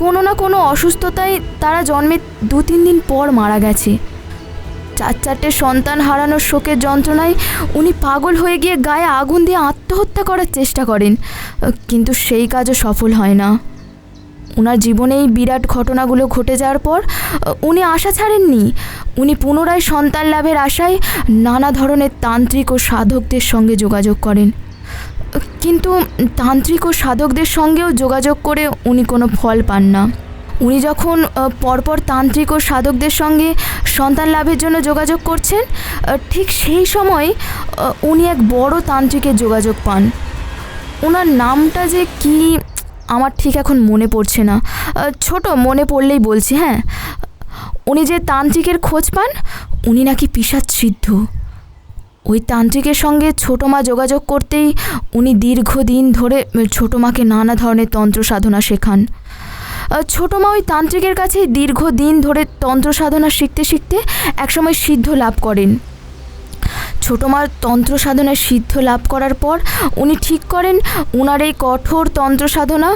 কোনো না কোনো অসুস্থতায় তারা জন্মের 2-3 দিন পর মারা গেছে। 4 সন্তান হারানোর শোকের যন্ত্রণায় উনি পাগল হয়ে গিয়ে গায়ে আগুন দিয়ে আত্মহত্যা করার চেষ্টা করেন, কিন্তু সেই কাজও সফল হয় না। ওনার জীবনে এই বিরাট ঘটনাগুলো ঘটে যাওয়ার পর উনি আশা ছাড়েননি। উনি পুনরায় সন্তান লাভের আশায় নানা ধরনের তান্ত্রিক ও সাধকদের সঙ্গে যোগাযোগ করেন, কিন্তু তান্ত্রিক ও সাধকদের সঙ্গেও যোগাযোগ করে উনি কোনো ফল পান না। উনি যখন পরপর তান্ত্রিক ও সাধকদের সঙ্গে সন্তান লাভের জন্য যোগাযোগ করছেন, ঠিক সেই সময় উনি এক বড় তান্ত্রিকের যোগাযোগ পান। ওনার নামটা যে কি আমার ঠিক এখন মনে পড়ছে না, ছোট মনে পড়লেই বলছি। হ্যাঁ, উনি যে তান্ত্রিকের খোঁজ পান, উনি নাকি পিশাচ সিদ্ধ। ওই তান্ত্রিকের সঙ্গে ছোটো মা যোগাযোগ করতেই উনি দীর্ঘদিন ধরে ছোটো মাকে নানা ধরনের তন্ত্র সাধনা শেখান। ছোটো মা ওই তান্ত্রিকের কাছেই দীর্ঘদিন ধরে তন্ত্র সাধনা শিখতে শিখতে একসময় সিদ্ধ লাভ করেন। ছোটো মার তন্ত্র সাধনায় সিদ্ধ লাভ করার পর উনি ঠিক করেন ওনার এই কঠোর তন্ত্র সাধনা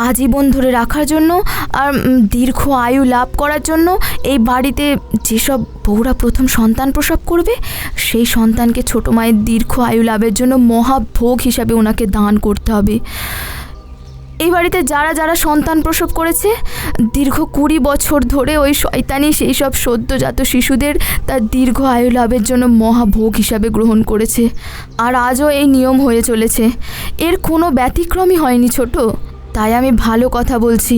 আজীবন ধরে রাখার জন্য আর দীর্ঘ আয়ু লাভ করার জন্য এই বাড়িতে যেসব বউরা প্রথম সন্তান প্রসব করবে, সেই সন্তানকে ছোটো মায়ের দীর্ঘ আয়ু লাভের জন্য মহাভোগ হিসাবে ওনাকে দান করতে হবে। এই বাড়িতে যারা যারা সন্তান প্রসব করেছে, দীর্ঘ 20 বছর ধরে ওই শয়তানি সেই সব সদ্যজাত শিশুদের তার দীর্ঘ আয়ু লাভের জন্য মহাভোগ হিসাবে গ্রহণ করেছে। আর আজও এই নিয়ম হয়ে চলেছে, এর কোনো ব্যতিক্রমই হয়নি ছোট। তাই আমি ভালো কথা বলছি,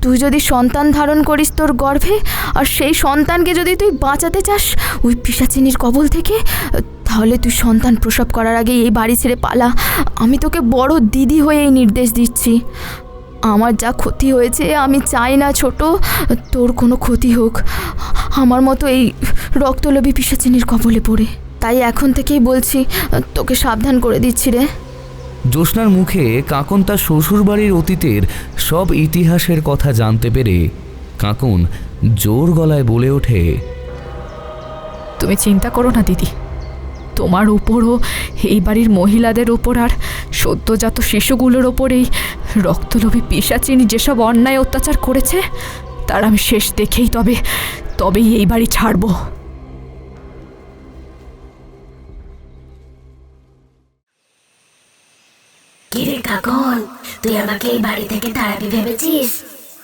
তুই যদি সন্তান ধারণ করিস তোর গর্ভে, আর সেই সন্তানকে যদি তুই বাঁচাতে চাস ওই পিশাচিনীর কবল থেকে, তাহলে তুই সন্তান প্রসব করার আগে এই বাড়ি ছেড়ে পালা। আমি তোকে বড় দিদি হয়ে এই নির্দেশ দিচ্ছি। আমার যা ক্ষতি হয়েছে আমি চাই না ছোট তোর কোনো ক্ষতি হোক আমার মতো এই রক্তলোভী পিশাচিনীর কবলে পড়ে। তাই এখন থেকেই বলছি, তোকে সাবধান করে দিচ্ছি রে। জ্যোৎস্নার মুখে কাকন তার শ্বশুরবাড়ির অতীতের সব ইতিহাসের কথা জানতে পেরে কাকন জোর গলায় বলে ওঠে, তুমি চিন্তা করো না দিদি, তোমার উপরও এই বাড়ির মহিলাদের ওপর আর সদ্যজাত শিশুগুলোর ওপর এই রক্তলোভী পিশাচিনী যেসব অন্যায় অত্যাচার করেছে তার আমি শেষ দেখেই তবেই এই বাড়ি ছাড়ব। কিরে কাকন, তুই আমাকে এই বাড়ি থেকে তাড়াবি ভেবেছিস?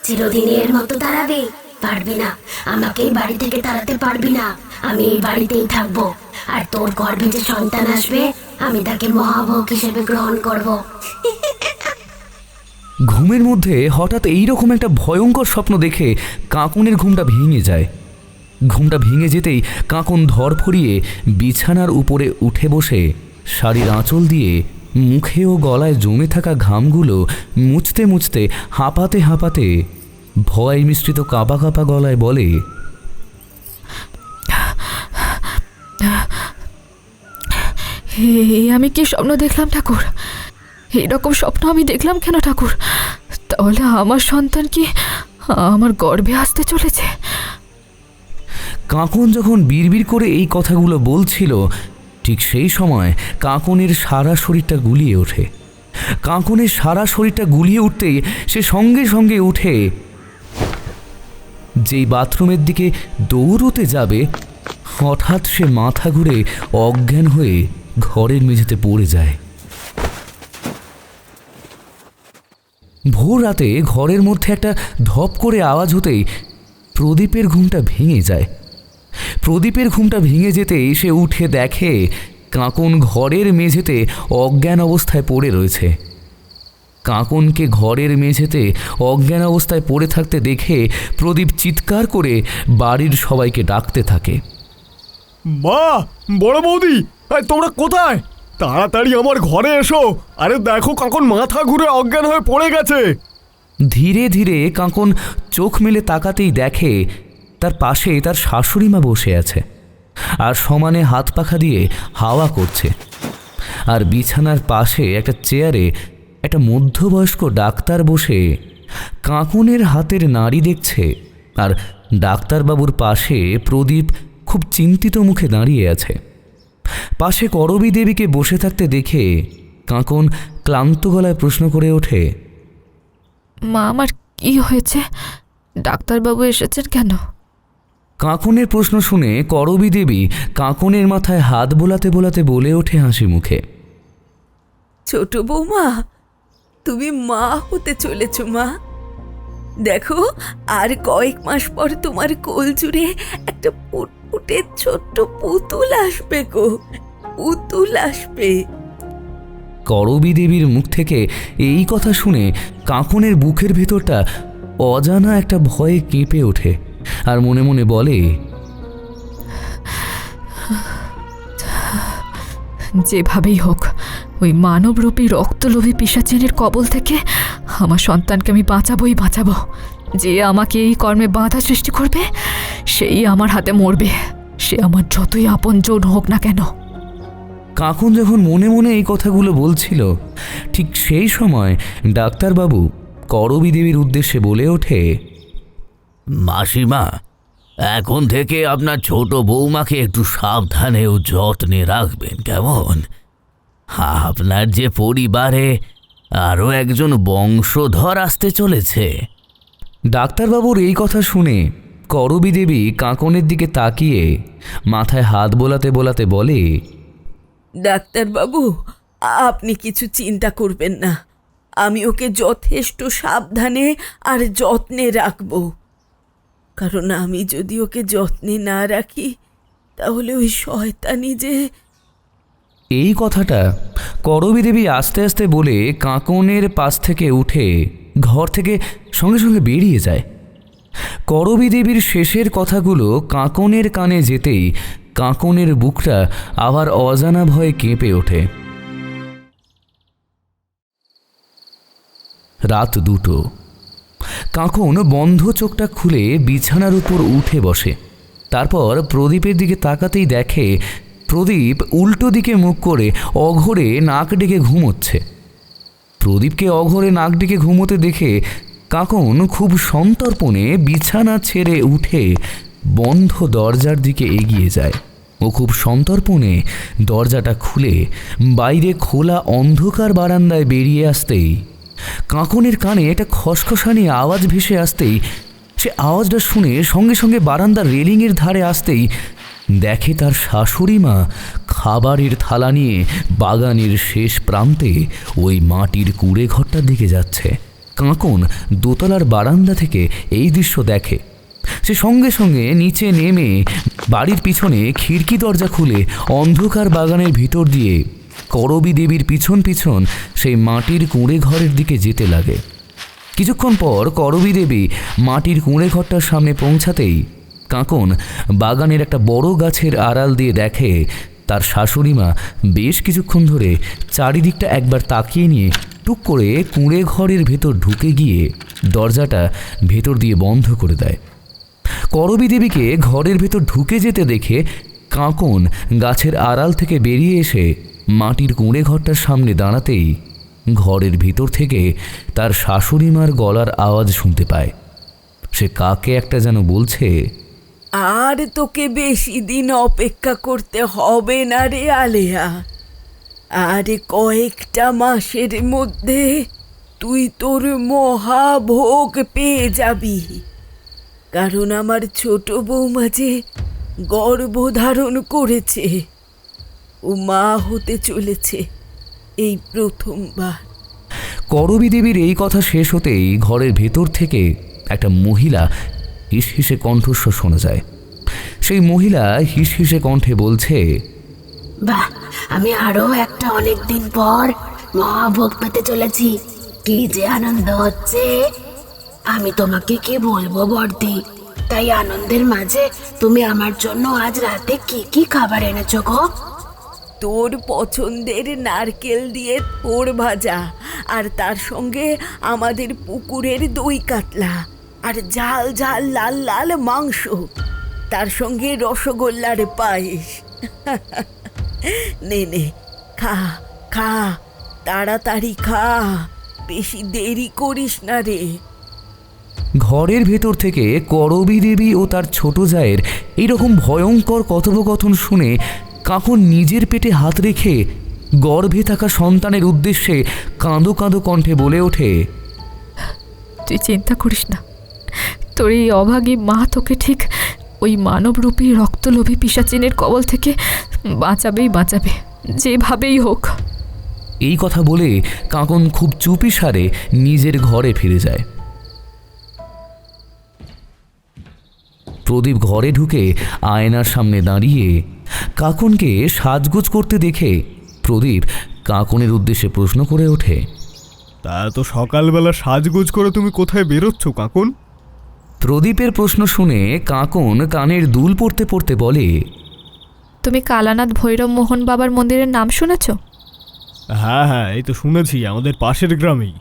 চিরদিনের মতো তাড়াবি? পারবি না, আমাকে এই বাড়ি থেকে তাড়াতে পারবি না। আমি এই বাড়িতেই থাকবো, আর তোর গর্ভে যে সন্তান আসবে আমি তাকে মহাভোগ হিসেবে গ্রহণ করব। ঘুমের মধ্যে হঠাৎ এইরকম একটা ভয়ঙ্কর স্বপ্ন দেখে কাকনের ঘুমটা ভেঙে যায়। ঘুমটা ভেঙে যেতেই কাকন ধরফরিয়ে বিছানার উপরে উঠে বসে শাড়ির আঁচল দিয়ে মুখে ও গলায় জমে থাকা ঘামগুলো মুছতে মুছতে হাঁপাতে হাঁপাতে ভয় মিশ্রিত কাঁপা কাঁপা গলায় বলে, আমি কি স্বপ্ন দেখলাম ঠাকুর? এইরকম স্বপ্ন আমি দেখলাম কেন ঠাকুর? তাহলে আমার সন্তান কি আমার গর্ভে আসতে চলেছে? কাকন যখন বিড়বিড় করে এই কথাগুলো বলছিল, ঠিক সেই সময় কাকনের সারা শরীরটা গুলিয়ে ওঠে। কাকনের সারা শরীরটা গুলিয়ে উঠতেই সে সঙ্গে সঙ্গে উঠে যেই বাথরুমের দিকে দৌড়তে যাবে, হঠাৎ সে মাথা ঘুরে অজ্ঞান হয়ে ঘরের মেঝেতে পড়ে যায়। ভোর রাতে ঘরের মধ্যে একটা ধপ করে আওয়াজ হতেই প্রদীপের ঘুমটা ভেঙে যায়। প্রদীপের ঘুমটা ভেঙে যেতেই সে উঠে দেখে কাকন ঘরের মেঝেতে অজ্ঞান অবস্থায় পড়ে রয়েছে। কাকনকে ঘরের মেঝেতে অজ্ঞান অবস্থায় পড়ে থাকতে দেখে প্রদীপ চিৎকার করে বাড়ির সবাইকে ডাকতে থাকে, মা, বড় বৌদি, তোমরা কোথায়? তাড়াতাড়ি আমার ঘরে এসো। আরে দেখো, কাকন মাথা ঘুরে অজ্ঞান হয়ে পড়ে গেছে। ধীরে ধীরে কাকন চোখ মেলে তাকাতেই দেখে তার পাশে তার শাশুড়ি মা বসে আছে আর সমানে হাত পাখা দিয়ে হাওয়া করছে। আর বিছানার পাশে একটা চেয়ারে একটা মধ্যবয়স্ক ডাক্তার বসে কাকনের হাতের নাড়ি দেখছে। আর ডাক্তারবাবুর পাশে প্রদীপ খুব চিন্তিত মুখে দাঁড়িয়ে আছে। পাশে করবী দেবীকে বসে থাকতে দেখে কাকন ক্লান্ত গলায় প্রশ্ন করে ওঠে, মা, আমার কি হয়েছে? ডাক্তারবাবু এসেছেন কেন? কাকনের প্রশ্ন শুনে করবী দেবী কাকনের মাথায় হাত বোলাতে বোলাতে বলে ওঠে হাসি মুখে, ছোট বৌমা, তুমি মা হতে চলেছ মা। দেখো, আর কয়েক মাস পর তোমার কোল জুড়ে একটা ফুটফুটে ছোট্ট পুতুল আসবে গো, পুতুল আসবে। করবী দেবীর মুখ থেকে এই কথা শুনে কাকনের বুকের ভেতরটা অজানা একটা ভয়ে কেঁপে ওঠে আর মনে মনে বলে, যেভাবেই হোক ওই মানবরূপী রক্তলোভী পিশাচিনের কবল থেকে আমার সন্তানকে আমি বাঁচাবোই বাঁচাবো। যে আমাকে এই কর্মে বাধা সৃষ্টি করবে সেই আমার হাতে মরবে, সে আমার যতই আপনজন হোক না কেন। কাকুন যখন মনে মনে এই কথাগুলো বলছিল, ঠিক সেই সময় ডাক্তারবাবু করবী দেবীর উদ্দেশ্যে বলে ওঠে, মাসিমা, এখন থেকে আপনার ছোট বৌমাকে একটু সাবধানে ও যত্নে রাখবেন, কেমন? আপনার যে পরিবারে আরও একজন বংশধর আসতে চলেছে। ডাক্তারবাবুর এই কথা শুনে করবী দেবী কাঁকনের দিকে তাকিয়ে মাথায় হাত বোলাতে বোলাতে বলে, ডাক্তারবাবু, আপনি কিছু চিন্তা করবেন না, আমি ওকে যথেষ্ট সাবধানে আর যত্নে রাখব। কারণ আমি যদি ওকে যত্নে না রাখি তাহলে ওই শয়তানি যে। এই কথাটা করবী দেবী আস্তে আস্তে বলে কাঁকনের পাশ থেকে উঠে ঘর থেকে সঙ্গে সঙ্গে বেরিয়ে যায়। করবী দেবীর শেষের কথাগুলো কাঁকনের কানে যেতেই কাঁকনের বুকটা আবার অজানা ভয়ে কেঁপে ওঠে। রাত 2টো। কাঁকন বন্ধ চোখটা খুলে বিছানার উপর উঠে বসে। তারপর প্রদীপের দিকে তাকাতেই দেখে প্রদীপ উল্টো দিকে মুখ করে অঘোরে নাক ডেকে ঘুমোচ্ছে। প্রদীপকে অঘোরে নাক ডেকে ঘুমোতে দেখে কাঁকন খুব সন্তর্পণে বিছানা ছেড়ে উঠে বন্ধ দরজার দিকে এগিয়ে যায় ও খুব সন্তর্পণে দরজাটা খুলে বাইরে খোলা অন্ধকার বারান্দায় বেরিয়ে আসতেই কাঁকনের কানে একটা খসখসানি আওয়াজ ভেসে আসতেই সে আওয়াজটা শুনে সঙ্গে সঙ্গে বারান্দার রেলিংয়ের ধারে আসতেই দেখে তার শাশুড়ি মা খাবারের থালা নিয়ে বাগানের শেষ প্রান্তে ওই মাটির কুঁড়ে ঘরটার দিকে যাচ্ছে। কাঁকন দোতলার বারান্দা থেকে এই দৃশ্য দেখে। সে সঙ্গে সঙ্গে নিচে নেমে বাড়ির পিছনে খিড়কি দরজা খুলে অন্ধকার বাগানের ভিতর দিয়ে করবী দেবীর পিছন পিছন সেই মাটির কুঁড়ে ঘরের দিকে যেতে লাগে। কিছুক্ষণ পর করবী দেবী মাটির কুঁড়ে ঘরটার সামনে পৌঁছাতেই কাঁকন বাগানের একটা বড় গাছের আড়াল দিয়ে দেখে তার শাশুড়িমা বেশ কিছুক্ষণ ধরে চারিদিকটা একবার তাকিয়ে নিয়ে টুক করে কুঁড়ে ঘরের ভেতর ঢুকে গিয়ে দরজাটা ভেতর দিয়ে বন্ধ করে দেয়। করবী দেবীকে ঘরের ভেতর ঢুকে যেতে দেখে কাঁকন গাছের আড়াল থেকে বেরিয়ে এসে মাটির কুঁড়ে ঘরটার সামনে দাঁড়াতেই ঘরের ভিতর থেকে তার শাশুড়িমার গলার আওয়াজ শুনতে পায়। সে কাকে একটা যেন বলছে, আর তোকে বেশি দিন অপেক্ষা করতে হবে না রে আলেয়া, আর কয়েকটা মাসের মধ্যে তুই তোর মহাভোগ পেয়ে যাবি। কারণ আমার ছোট বৌমা যে গর্ভধারণ করেছে, ও মা হতে চলেছে এই প্রথমবার। করবী দেবীর এই কথা শেষ হতেই ঘরের ভেতর থেকে একটা মহিলা হিসহিসে কণ্ঠস্বর শোনা যায়। সেই মহিলা হিসহিসে কণ্ঠে বলছে, বাহ, আমি আরো একটা অনেক দিন পর মহাভোগ পেতে চলেছি, কি যে আনন্দ হচ্ছে আমি তোমাকে কি বলবো বর্দি। তাই আনন্দের মাঝে তুমি আমার জন্য আজ রাতে কি কি খাবার এনেছো গো? তোর পছন্দের নারকেল দিয়ে থোড় ভাজা, আর তার সঙ্গে আমাদের পুকুরের দই কাতলা, আর ঝাল ঝাল লাল লাল মাংস, তার সঙ্গে রসগোল্লার পায়েস। নে নে, খা খা, তাড়াতাড়ি খা, বেশি দেরি করিস না রে। ঘরের ভেতর থেকে করবী দেবী ও তার ছোট জায়ের এইরকম ভয়ঙ্কর কথোপকথন শুনে কাঁকন নিজের পেটে হাত রেখে গর্ভে থাকা সন্তানের উদ্দেশ্যে কাঁদো কাঁদো কণ্ঠে বলে ওঠে, তুই চিন্তা করিস না, তোর এই অভাগী মা তোকে ঠিক ওই মানবরূপী রক্তলোভী পিশাচিনের কবল থেকে বাঁচাবেই বাঁচাবে, যেভাবেই হোক। এই কথা বলে কাঁকন খুব চুপি সারে নিজের ঘরে ফিরে যায়। প্রদীপ ঘরে ঢুকে আয়নার সামনে দাঁড়িয়ে কাঁকনকে সাজগোজ করতে দেখে প্রদীপ কাঁকনের উদ্দেশ্যে প্রশ্ন করে ওঠে, তা তো সকালবেলা সাজগোজ করে তুমি কোথায় বেরোচ্ছ কাকুন? প্রদীপের প্রশ্ন শুনে কাঁকন কানের দুল পড়তে পড়তে বলে, তুমি কালানাথ ভৈরব মোহন বাবার মন্দিরের নাম শুনেছ? হ্যাঁ হ্যাঁ, এই তো শুনেছি, আমাদের পাশের গ্রামেই।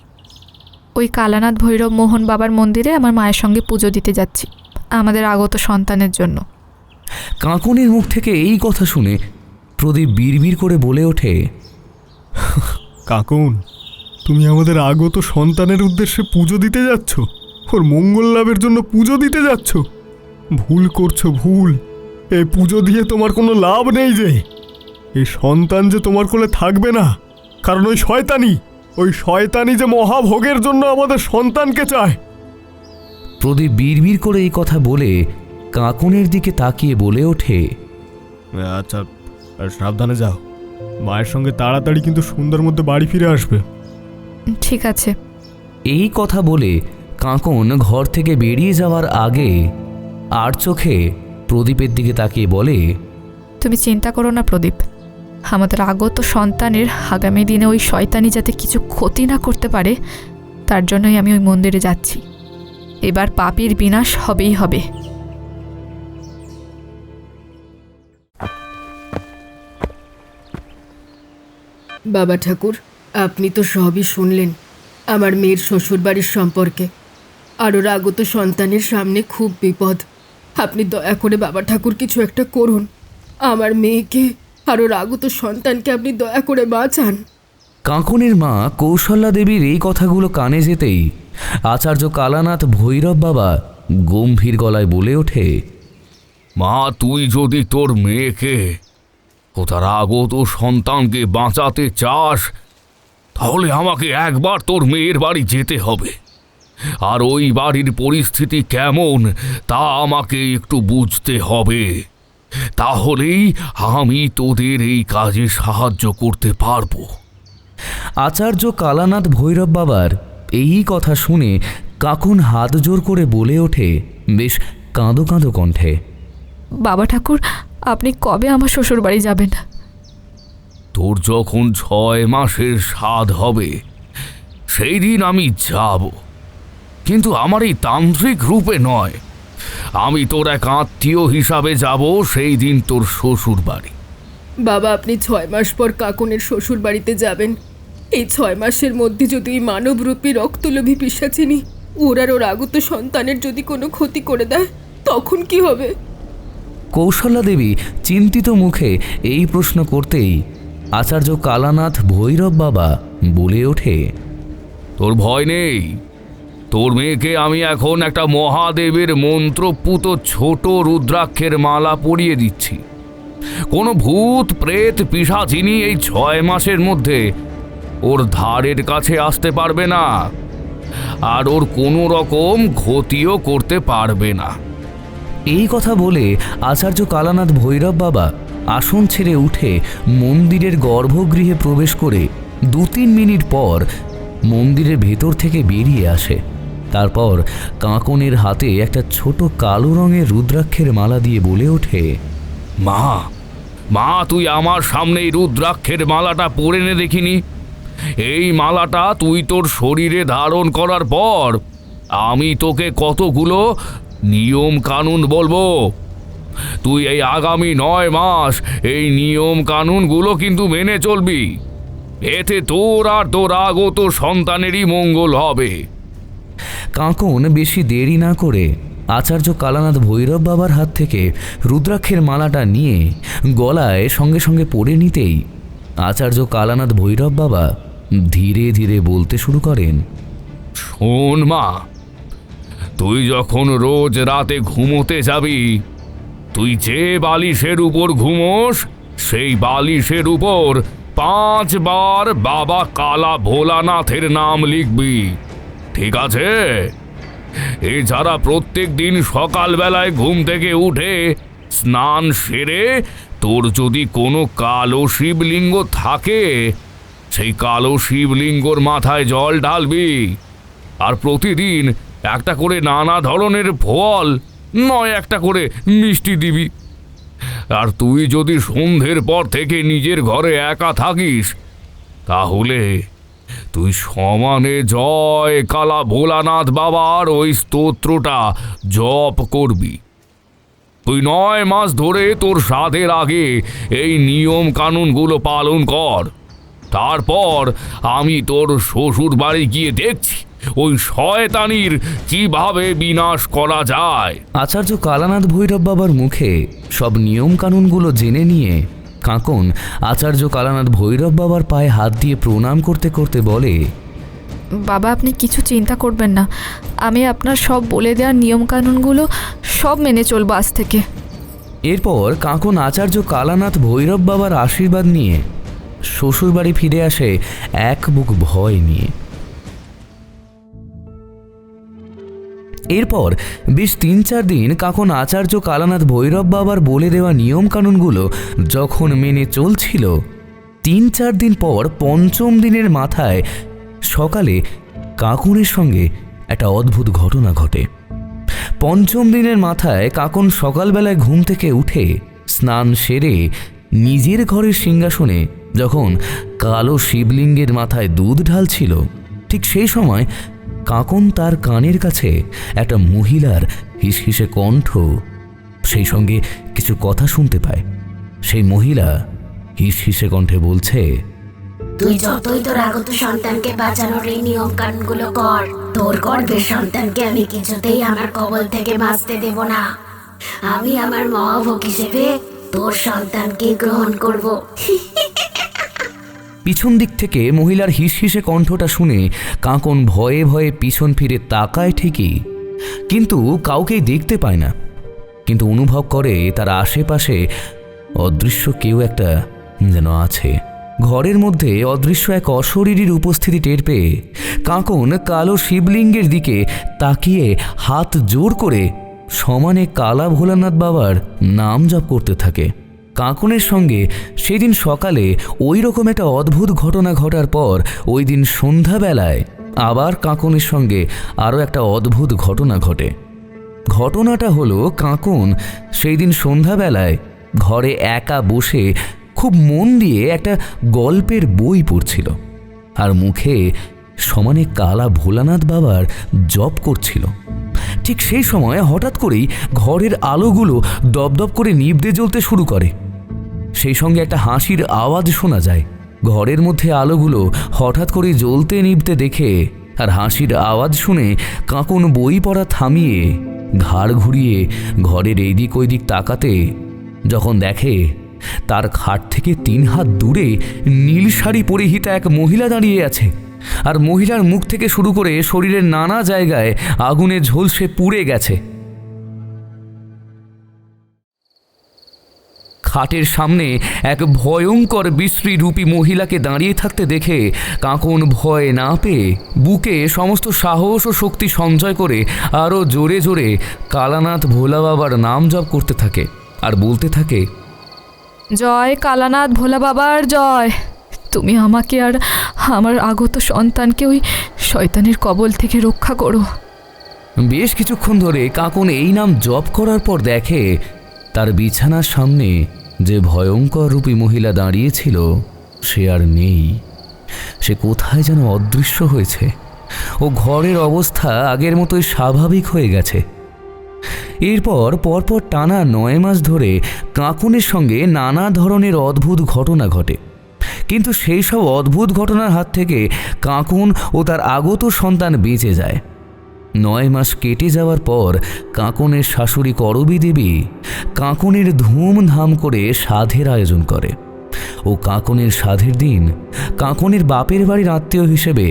ওই কালানাথ ভৈরব মোহন বাবার মন্দিরে আমার মায়ের সঙ্গে পুজো দিতে যাচ্ছি, আমাদের আগত সন্তানের জন্য। কাঁকনের মুখ থেকে এই কথা শুনে প্রদীপ বিড়বিড় করে বলে ওঠে, কাকুন, তুমি আমাদের আগত সন্তানের উদ্দেশ্যে পুজো দিতে যাচ্ছ? ওর মঙ্গল লাভের জন্য পুজো দিতে যাচ্ছ? ভুল করছো, ভুল। এই পুজো দিয়ে তোমার কোনো লাভ নেই। যে এই সন্তান যে তোমার কোলে থাকবে না, কারণ ওই শয়তানি যে মহাভোগের জন্য আমাদের সন্তানকে চায়। প্রদীপ বিড়বিড় করে এই কথা বলে কাঁকনের দিকে তাকিয়ে বলে ওঠে, আচ্ছা, সাবধানে যাও। মায়ের সঙ্গে তাড়াতাড়ি কিন্তু সন্ধ্যার মধ্যে বাড়ি ফিরে আসবে। ঠিক আছে। এই কথা বলে কাঁকন ঘর থেকে বেরিয়ে যাওয়ার আগে আর চোখে প্রদীপের দিকে তাকিয়ে বলে, তুমি চিন্তা করো না প্রদীপ, আমাদের আগত সন্তানের আগামী দিনে ওই শয়তানি যাতে কিছু ক্ষতি না করতে পারে, তার জন্যই আমি ওই মন্দিরে যাচ্ছি। এবার পাপীর বিনাশ হবেই হবে। বাবা ঠাকুর, আপনি তো সবই শুনলেন আমার মেয়ের শ্বশুরবাড়ির সম্পর্কে। আর ওর আগত সন্তানের সামনে খুব বিপদ। আপনি দয়া করে বাবা ঠাকুর কিছু একটা করুন। আমার মেয়েকে আর ওর আগত সন্তানকে আপনি দয়া করে বাঁচান। কাঁকনের মা কৌশল্যা দেবীর এই কথাগুলো কানে যেতেই আচার্য কালানাথ ভৈরব বাবা গম্ভীর গলায় বলে ওঠে, মা, তুই যদি তোর মেয়েকে ও তার আগত সন্তানকে বাঁচাতে চাস, তাহলে আমাকে একবার তোর মেয়ের বাড়ি যেতে হবে। আর ওই বাড়ির পরিস্থিতি কেমন তা আমাকে একটু বুঝতে হবে। তাহলেই আমি তোদের এই কাজে সাহায্য করতে পারবো। আচার্য কালানাথ ভৈরব বাবার এই কথা শুনে কাঁকন হাত জোর করে বলে ওঠে বেশ কাঁদো কাঁদো কণ্ঠে, বাবা ঠাকুর, আপনি কবে আমার শ্বশুর বাড়ি যাবেন? তোর যখন 6 মাসের সাধ হবে সেই দিন আমি যাব, কিন্তু আমার এই তান্ত্রিক রূপে নয়। আমি তোর এক আত্মীয় হিসাবে যাব সেই দিন তোর শ্বশুর বাড়ি। বাবা, আপনি 6 মাস পর কাকুনের শ্বশুর বাড়িতে যাবেন। এই 6 মাসের মধ্যে যদি এই মানবরূপী রক্তলোভী পিশাচিনী ওর আর ওর আগত সন্তানের যদি কোনো ক্ষতি করে দেয়, তখন কি হবে? কৌশল্যা দেবী চিন্তিত মুখে এই প্রশ্ন করতেই আচার্য কালানাথ ভৈরব বাবা বলে ওঠে, তোর ভয় নেই। তোর মেয়েকে আমি এখন একটা মহাদেবের মন্ত্রপুত ছোট রুদ্রাক্ষের মালা পরিয়ে দিচ্ছি। কোনো ভূত প্রেত পিশাচিনী এই 6 মাসের মধ্যে ওর ধারের কাছে আসতে পারবে না, আর ওর কোনো রকম ক্ষতিও করতে পারবে না। এই কথা বলে আচার্য কালানাথ ভৈরব বাবা আসন ছেড়ে উঠে মন্দিরের গর্ভগৃহে প্রবেশ করে 2-3 মিনিট পর মন্দিরের ভেতর থেকে বেরিয়ে আসে। তারপর কাঁকনের হাতে একটা ছোট কালো রঙের রুদ্রাক্ষের মালা দিয়ে বলে ওঠে, মা, মা, তুই আমার সামনে এই রুদ্রাক্ষের মালাটা পরে নে দেখিনি। এই মালাটা তুই তোর শরীরে ধারণ করার পর আমি তোকে কতগুলো নিয়ম কানুন বলবো। তুই এই আগামী 9 মাস এই নিয়ম কানুনগুলো কিন্তু মেনে চলবি। এতে তোর আর তোর আগত সন্তানেরই মঙ্গল হবে। কাঁকন বেশি দেরি না করে আচার্য কালানাথ ভৈরব বাবার হাত থেকে রুদ্রাক্ষের মালাটা নিয়ে গলায় সঙ্গে সঙ্গে পরে নিতেই আচার্য কালানাথ ভৈরব বাবা ধীরে ধীরে বলতে শুরু করেন, শোন মা, তুই যখন রোজ রাতে ঘুমোতে যাবি, তুই যে বালিশের উপর ঘুমোস সেই বালিশের উপর 5 বার বাবা কালা ভোলানাথের নাম লিখবি, ঠিক আছে? এছাড়া প্রত্যেক দিন সকালবেলায় ঘুম থেকে উঠে স্নান সেরে তোর যদি কোনো কালো শিবলিঙ্গ থাকে, সেই কালো শিবলিঙ্গর মাথায় জল ঢালবি। আর প্রতিদিন একটা করে নানা ধরনের ফল নয় একটা করে মিষ্টি দিবি। আর তুই যদি সন্ধ্যের পর থেকে নিজের ঘরে একা থাকিস, তাহলে তুই সমানে জয় কালা ভোলানাথ বাবার ওই স্তোত্রটা জপ করবি। তুই 9 মাস ধরে তোর শ্রাদ্ধের আগে এই নিয়ম কানুনগুলো পালন কর। তারপর আমি তোর শ্বশুর বাড়ি গিয়ে দেখছি ওই শয়তানির কিভাবে বিনাশ করা যায়। আচার্য কালানাথ ভৈরব বাবার মুখে সব নিয়ম কানুনগুলো জেনে নিয়ে কাঁকন আচার্য কালানাথ ভৈরব বাবার পায়ে হাত দিয়ে প্রণাম করতে করতে বলে, বাবা আপনি কিছু চিন্তা করবেন না, আমি আপনার সব বলে দেওয়ার নিয়মকানুনগুলো সব মেনে চলবো আজ থেকে। এরপর কাঁকন আচার্য কালানাথ ভৈরব বাবার আশীর্বাদ নিয়ে শ্বশুরবাড়ি ফিরে আসে এক বুক ভয় নিয়ে। এরপর বেশ 3-4 দিন কাঁকন আচার্য কালানাথ ভৈরব বাবার বলে দেওয়া নিয়ম কানুনগুলো যখন মেনে চলছিল, 3-4 দিন পর 5ম দিনের মাথায় সকালে কাঁকনের সঙ্গে একটা অদ্ভুত ঘটনা ঘটে। 5ম দিনের মাথায় কাঁকন সকালবেলায় ঘুম থেকে উঠে স্নান সেরে নিজের ঘরের সিংহাসনে যখন কালো শিবলিঙ্গের মাথায় দুধ ঢালছিল, ঠিক সেই সময় কাঁকন তার কানের কাছে একটা মহিলার হিসহিসে কণ্ঠ, সেই সঙ্গে কিছু কথা শুনতে পায়। সেই মহিলা হিসহিসে কণ্ঠে বলছে, তুই যতই তোর আগত সন্তানকে বাঁচানোর এই নিয়ম কানুনগুলো কর, তোর গর্ভের সন্তানকে আমি কিছুতেই আমার কবল থেকে বাঁচতে দেব না। আমি আমার মহাভোগ হিসেবে তোর সন্তানকে গ্রহণ করব। পিছন দিক থেকে মহিলার হিসহিসে কণ্ঠটা শুনে কাঁকন ভয়ে ভয়ে পিছন ফিরে তাকায় ঠিকই, কিন্তু কাউকেই দেখতে পায় না, কিন্তু অনুভব করে তার আশেপাশে অদৃশ্য কেউ একটা যেন আছে। ঘরের মধ্যে অদৃশ্য এক অশরীরীর উপস্থিতি টের পেয়ে কাঁকন কালো শিবলিঙ্গের দিকে তাকিয়ে হাত জোর করে সমানে কালা ভোলানাথ বাবার নাম জপ করতে থাকে। কাঁকনের সঙ্গে সেদিন সকালে ওই রকম একটা অদ্ভুত ঘটনা ঘটার পর ওই দিন সন্ধ্যাবেলায় আবার কাঁকনের সঙ্গে আরও একটা অদ্ভুত ঘটনা ঘটে। ঘটনাটা হলো, কাঁকন সেই দিন সন্ধ্যাবেলায় ঘরে একা বসে খুব মন দিয়ে একটা গল্পের বই পড়ছিল আর মুখে সমানে কালা ভোলানাথ বাবার জপ করছিল। ঠিক সেই সময় হঠাৎ করেই ঘরের আলোগুলো দপদপ করে নিভতে জ্বলতে শুরু করে। সেই সঙ্গে একটা হাসির আওয়াজ শোনা যায়। ঘরের মধ্যে আলোগুলো হঠাৎ করে জ্বলতে নিভতে দেখে আর হাসির আওয়াজ শুনে কাঁকন বই পড়া থামিয়ে ঘাড় ঘুরিয়ে ঘরের এইদিক ওইদিক তাকাতে যখন দেখে তার খাট থেকে 3 হাত দূরে নীল শাড়ি পরিহিতা এক মহিলা দাঁড়িয়ে আছে, আর মহিলার মুখ থেকে শুরু করে শরীরের নানা জায়গায় আগুনে ঝলসে পুড়ে গেছে। খাটের সামনে এক ভয়ঙ্কর বিশ্রী রূপী মহিলাকে দাঁড়িয়ে থাকতে দেখে কাঁকন ভয় না পেয়ে বুকে সমস্ত সাহস ও শক্তি সঞ্চয় করে আরও জোরে জোরে কালানাথ ভোলা বাবার নাম জপ করতে থাকে আর বলতে থাকে, জয় কালানাথ ভোলা বাবার জয়। তুমি আমাকে আর আমার আগত সন্তানকে ওই শয়তানের কবল থেকে রক্ষা করো। বেশ কিছুক্ষণ ধরে কাঁকন এই নাম জপ করার পর দেখে তার বিছানার সামনে যে ভয়ঙ্কর রূপী মহিলা দাঁড়িয়েছিল সে আর নেই। সে কোথায় যেন অদৃশ্য হয়েছে ও ঘরের অবস্থা আগের মতোই স্বাভাবিক হয়ে গেছে। এরপর পরপর টানা 9 মাস ধরে কাঁকনের সঙ্গে নানা ধরনের অদ্ভুত ঘটনা ঘটে, কিন্তু সেই সব অদ্ভুত ঘটনার হাত থেকে কাঁকন ও তার আগত সন্তান বেঁচে যায়। 9 মাস কেটে যাওয়ার পর কাঁকনের শাশুড়ি করবী দেবী কাঁকনের ধুমধাম করে সাধের আয়োজন করে ও কাঁকনের সাধের দিন কাঁকনের বাপের বাড়ির আত্মীয় হিসেবে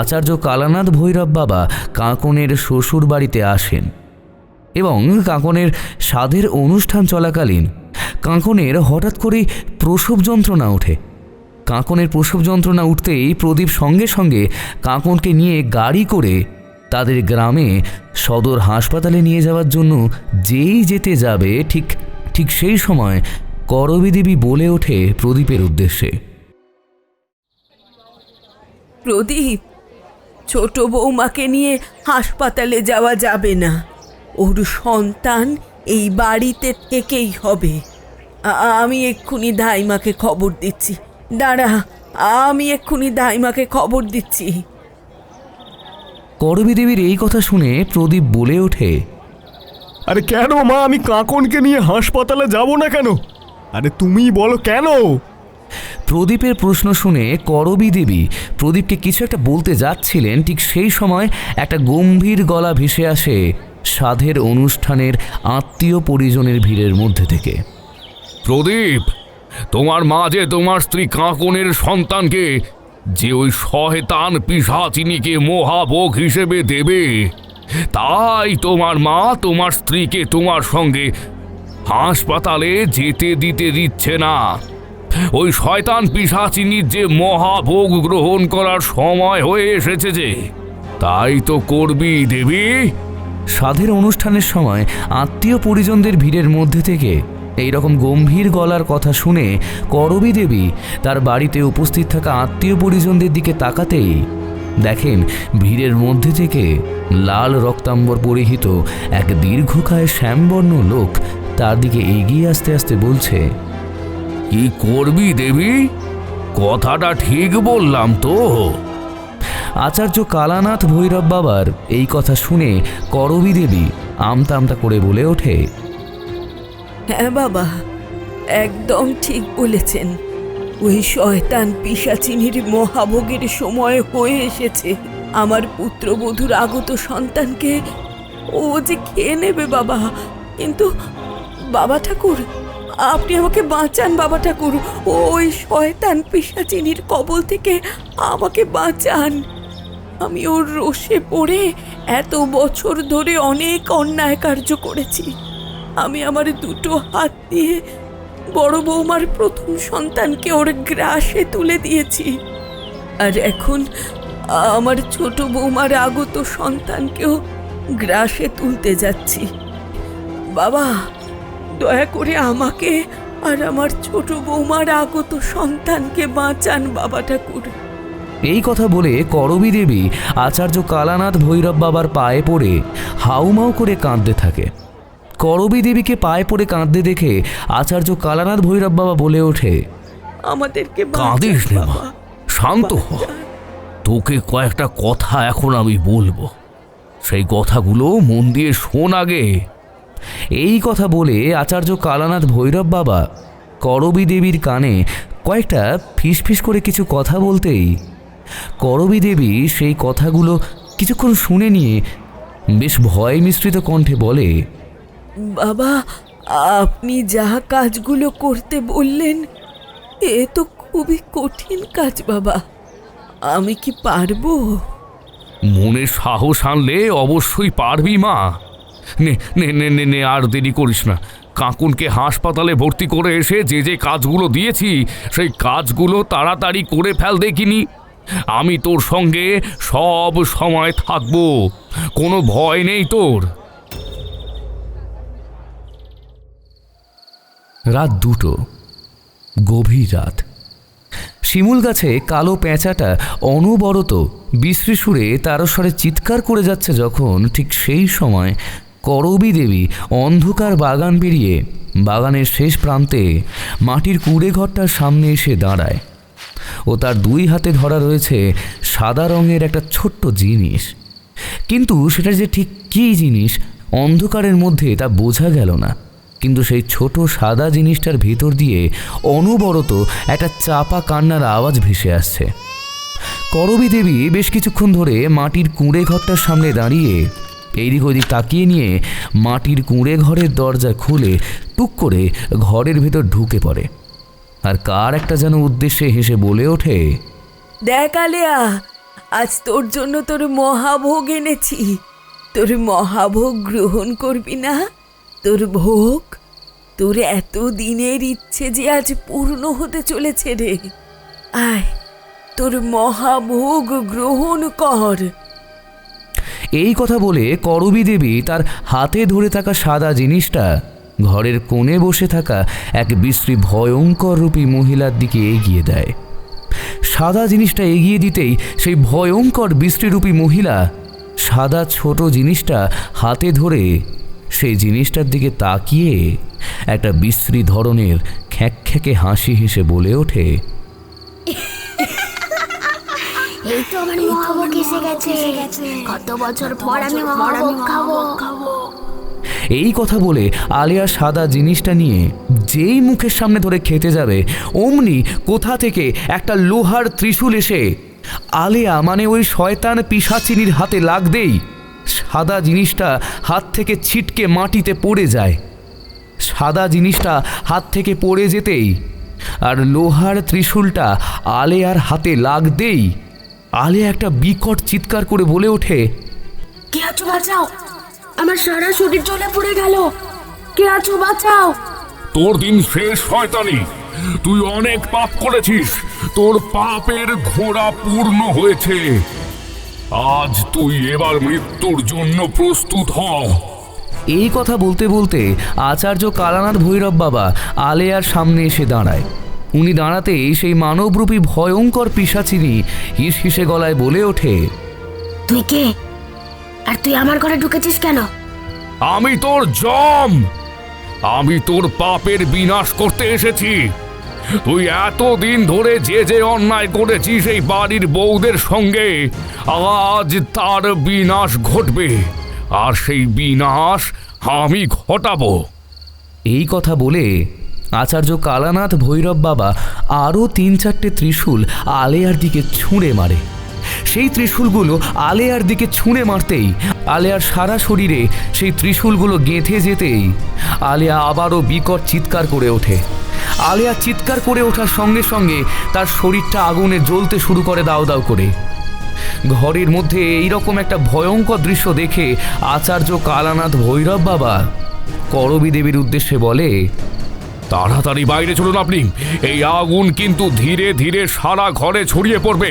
আচার্য কালানাথ ভৈরব বাবা কাঁকনের শ্বশুর বাড়িতে আসেন এবং কাঁকনের সাধের অনুষ্ঠান চলাকালীন কাঁকনের হঠাৎ করেই প্রসব যন্ত্রণা ওঠে। কাঁকনের প্রসব যন্ত্রণা উঠতেই প্রদীপ সঙ্গে সঙ্গে কাঁকনকে নিয়ে গাড়ি করে তাদের গ্রামে সদর হাসপাতালে নিয়ে যাওয়ার জন্য যেই যেতে যাবে ঠিক সেই সময় করবী দেবী বলে ওঠে প্রদীপের উদ্দেশ্যে, প্রদীপ, ছোট বৌমাকে নিয়ে হাসপাতালে যাওয়া যাবে না। ওর সন্তান এই বাড়িতে থেকেই হবে। আমি এক্ষুনি ধাইমাকে খবর দিচ্ছি। দাঁড়া, আমি এক্ষুনি দাইমাকে খবর দিচ্ছি। করবী দেবীর এই কথা শুনে প্রদীপ বলে ওঠে, আরে কেন মা, আমি কাঁকনকে নিয়ে হাসপাতালে যাব না কেন? আরে তুমিই বলো কেন? প্রদীপের প্রশ্ন শুনে করবী দেবী প্রদীপকে কিছু একটা বলতে যাচ্ছিলেন, ঠিক সেই সময় একটা গম্ভীর গলা ভেসে আসে সাধের অনুষ্ঠানের আত্মীয় পরিজনের ভিড়ের মধ্যে থেকে। প্রদীপ, তোমার মা যে তোমার স্ত্রী কাঁকনের সন্তানকে যে ওই শয়তান পিশাচিনীকে মহাভোগ হিসেবে দেবে, তাই তোমার মা তোমার স্ত্রীকে তোমার সঙ্গে হাসপাতালে যেতে দিচ্ছে না। ওই শয়তান পিশাচিনীর যে মহাভোগ গ্রহণ করার সময় হয়ে এসেছে, যে তাই তো করবি দেবী। সাধের অনুষ্ঠানের সময় আত্মীয় পরিজনদের ভিড়ের মধ্যে থেকে এই রকম গম্ভীর গলার কথা শুনে করবী দেবী তার বাড়িতে উপস্থিত থাকা আত্মীয় পরিজনদের দিকে তাকাতেই দেখেন ভিড়ের মধ্যে থেকে লাল রক্তাম্বর পরিহিত এক দীর্ঘকায় শ্যামবর্ণ লোক তার দিকে এগিয়ে আসতে আসতে বলছে, কি করবি দেবী? কথাটা ঠিক বললাম তো? আচার্য কালানাথ ভৈরব বাবার এই কথা শুনে করবী দেবী আমতা আমতা করে বলে ওঠে, হ্যাঁ বাবা, একদম ঠিক বলেছেন। ওই শয়তান পিশাচিনীর মহাভোগের সময় হয়ে এসেছে। আমার পুত্রবধূর আগত সন্তানকে ও যে খেয়ে নেবে বাবা। কিন্তু বাবা ঠাকুর, আপনি আমাকে বাঁচান বাবা ঠাকুর। ওই শয়তান পিশাচিনীর কবল থেকে আমাকে বাঁচান। আমি ওর রোষে পড়ে এত বছর ধরে অনেক অন্যায় কার্য করেছি। আমি আমার দুটো হাত দিয়ে বড় বৌমার প্রথম সন্তানকে ওর গ্রাসে তুলে দিয়েছি, আর এখন আমার ছোট বৌমার আগত সন্তানকেও গ্রাসে তুলতে যাচ্ছি। বাবা, দয়া করে আমাকে আর আমার ছোট বৌমার আগত সন্তানকে বাঁচান বাবা ঠাকুর। এই কথা বলে করবী দেবী আচার্য কালানাথ ভৈরব বাবার পায়ে পড়ে হাউমাউ করে কাঁদতে থাকে। করবী দেবীকে পায়ে পড়ে কাঁদতে দেখে আচার্য কালানাথ ভৈরব বাবা বলে ওঠে, আমাদেরকে কাঁদিস বাঁচান না মা, বাবা। শান্ত হ। তোকে কয়েকটা কথা এখন আমি বলবো, সেই কথাগুলো মন দিয়ে শোন আগে। এই কথা বলে আচার্য কালানাথ ভৈরব বাবা করবী দেবীর কানে কয়েকটা ফিসফিস করে কিছু কথা বলতেই করবী দেবী সেই কথাগুলো কিছুক্ষণ শুনে নিয়ে বেশ ভয় মিশ্রিত কণ্ঠে বলে, বাবা, আপনি যা কাজগুলো করতে বললেন এ তো খুবই কঠিন কাজ বাবা। আমি কি পারবো? মনে সাহস আনলে অবশ্যই পারবি মা। নে নে নে নে নে আর দেরি করিস না। কাকুনকে হাসপাতালে ভর্তি করে এসে যে যে কাজগুলো দিয়েছি সেই কাজগুলো তাড়াতাড়ি করে ফেল দেখিনি। আমি তোর সঙ্গে সব সময় থাকবো, কোনো ভয় নেই তোর। রাত 2টো, গভীর রাত। শিমুল গাছে কালো পেঁচাটা অনবরত বিশ্রী সুরে তারস্বরে চিৎকার করে যাচ্ছে যখন, ঠিক সেই সময় করবী দেবী অন্ধকার বাগান পেরিয়ে বাগানের শেষ প্রান্তে মাটির কুঁড়ে ঘরটার সামনে এসে দাঁড়ায়। ও তার 2 হাতে ধরা রয়েছে সাদা রঙের একটা ছোট্ট জিনিস, কিন্তু সেটা যে ঠিক কী জিনিস অন্ধকারের মধ্যে তা বোঝা গেল না। কিন্তু সেই ছোট সাদা জিনিসটার ভিতর দিয়ে অনবরত একটা চাপা কান্নার আওয়াজ ভেসে আসছে। করবী দেবী বেশ কিছুক্ষণ ধরে মাটির কুঁড়ে ঘরটার সামনে দাঁড়িয়ে এইদিক ওইদিক তাকিয়ে নিয়ে মাটির কুঁড়ে ঘরের দরজা খুলে টুক করে ঘরের ভেতর ঢুকে পড়ে, আর কার একটা যেন উদ্দেশ্যে হেসে বলে ওঠে, দেখ আলেয়া, আজ তোর জন্য তোর মহাভোগ এনেছি। তোর মহাভোগ গ্রহণ করবি না? তোর ভোগ, তোর এত দিনের ইচ্ছে যে আজ পূর্ণ হতে চলেছে রে। আয়, তোর মহাভোগ গ্রহণ কর। এই কথা বলে করবী দেবী তার হাতে ধরে থাকা সাদা জিনিসটা ঘরের কোণে বসে থাকা এক বিশ্রী ভয়ঙ্কর রূপী মহিলার দিকে এগিয়ে দেয়। সাদা জিনিসটা এগিয়ে দিতেই সেই ভয়ঙ্কর বিশ্রীরূপী মহিলা সাদা ছোট জিনিসটা হাতে ধরে সেই জিনিসটার দিকে তাকিয়ে একটা বিশ্রী ধরনের খ্যাঁক খ্যাঁকে হাসি হেসে বলে ওঠে, এই তো আমার মহাভোগ এসে গেছে। কত বছর পর আমি মহাভোগ খাবো। এই কথা বলে আলেয়া সাদা জিনিসটা নিয়ে যেই মুখের সামনে ধরে খেতে যাবে অমনি কোথা থেকে একটা লোহার ত্রিশূল এসে আলেয়া মানে ওই শয়তান পিশাচিনীর হাতে লাগতেই সাদা জিনিসটা হাত থেকে ছিটকে মাটিতে পড়ে যায়। সাদা জিনিসটা হাত থেকে পড়ে যেতেই আর লোহার ত্রিশূলটা আলেয়ার হাতে লাগতেই আলেয়া একটা বিকট চিৎকার করে বলে ওঠে, কে আছো বাঁচাও, আমার সারা শরীর জ্বলে পড়ে গেল, কে আছো বাঁচাও। তোর দিন শেষ শয়তানি, তুই অনেক পাপ করেছিস, তোর পাপের ঘোড়া পূর্ণ হয়েছে। আজ তুই এবার মৃত্যুর জন্য প্রস্তুত হ। এই কথা বলতে বলতে আচার্য কালানাথ ভৈরব বাবা আলেয়ার সামনে এসে দাঁড়ায়। উনি দাঁড়াতেই সেই মানবরূপী ভয়ঙ্কর পিশাচিনী হিস হিসে গলায় বলে ওঠে, তুই কে, আর তুই আমার ঘরে ঢুকেছিস কেন? আমি তোর জম, আমি তোর পাপের বিনাশ করতে এসেছি। তুই এতদিন ধরে যে যে অন্যায় করেছিস এই বাড়ির বউদের সঙ্গে, আজ তার বিনাশ ঘটবে, আর সেই বিনাশ আমি ঘটাবো। এই কথা বলে আচার্য কালানাথ ভৈরব বাবা আরও 3-4টে ত্রিশূল আলেয়ার দিকে ছুঁড়ে মারে। সেই ত্রিশূলগুলো আলেয়ার দিকে ছুঁড়ে মারতেই আলেয়ার সারা শরীরে সেই ত্রিশূলগুলো গেঁথে যেতেই আলেয়া আবারও বিকট চিৎকার করে ওঠে। আলেয়া চিৎকার করে ওঠার সঙ্গে সঙ্গে তার শরীরটা আগুনে জ্বলতে শুরু করে দাউ দাউ করে। ঘরের মধ্যে এইরকম একটা ভয়ঙ্কর দৃশ্য দেখে আচার্য কালানাথ ভৈরব বাবা করবী দেবীর উদ্দেশ্যে বলে, তাড়াতাড়ি বাইরে চলুন আপনি, এই আগুন কিন্তু ধীরে ধীরে সারা ঘরে ছড়িয়ে পড়বে,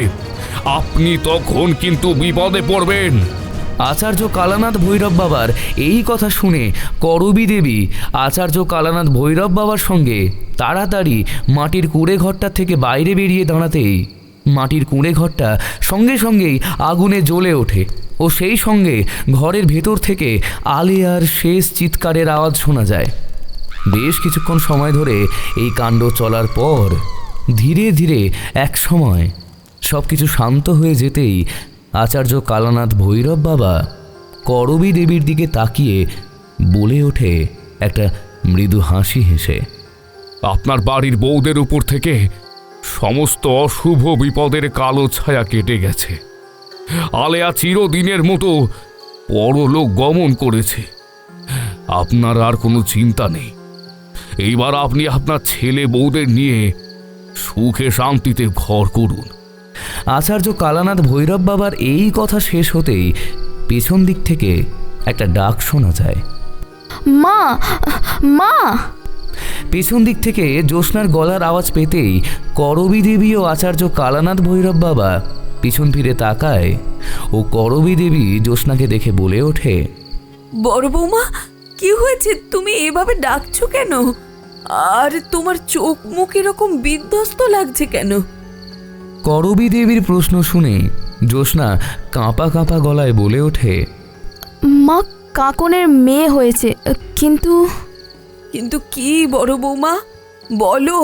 আপনি তখন কিন্তু বিপদে পড়বেন। আচার্য কালানাথ ভৈরব বাবার এই কথা শুনে করবী দেবী আচার্য কালানাথ ভৈরব বাবার সঙ্গে তাড়াতাড়ি মাটির কুঁড়ে ঘরটা থেকে বাইরে বেরিয়ে দাঁড়াতেই মাটির কুঁড়ে ঘরটা সঙ্গে সঙ্গেই আগুনে জ্বলে ওঠে ও সেই সঙ্গে ঘরের ভেতর থেকে আলেয়ার শেষ চিৎকারের আওয়াজ শোনা যায়। বেশ কিছুক্ষণ সময় ধরে এই কাণ্ড চলার পর ধীরে ধীরে এক সময় সব কিছু শান্ত হয়ে যেতেই আচার্য কালানাথ ভৈরব বাবা করবী দেবীর দিকে তাকিয়ে বলে ওঠে একটা মৃদু হাসি হেসে, আপনার বাড়ির বউদের উপর থেকে সমস্ত অশুভ বিপদের কালো ছায়া কেটে গেছে। আলেয়া চিরদিনের মতো পরলোক গমন করেছে। আপনার আর কোনো চিন্তা নেই। এইবার আপনি আপনার ছেলে বউদের নিয়ে সুখে শান্তিতে ঘর করুন। আচার্য কালানাথ ভৈরব বাবার এই কথা শেষ হতেই পেছন দিক থেকে একটা ডাক শোনা যায়, মা, মা। পেছন দিক থেকে জ্যোৎস্নার গলার আওয়াজ পেতেই করবী দেবী ও আচার্য কালানাথ ভৈরব বাবা পিছন ফিরে তাকায় ও করবী দেবী জ্যোৎস্নাকে দেখে বলে ওঠে, বড় বৌমা, কি হয়েছে? তুমি এভাবে ডাকছো কেন? আর তোমার চোখ মুখ এরকম বিধ্বস্ত লাগছে কেন? করবী দেবীর প্রশ্ন শুনে জ্যোৎস্না কাঁপা কাঁপা গলায় বলে ওঠে, মা, কাকনের মেয়ে হয়েছে, কিন্তু কিন্তু কি বড় বৌমা, বলো।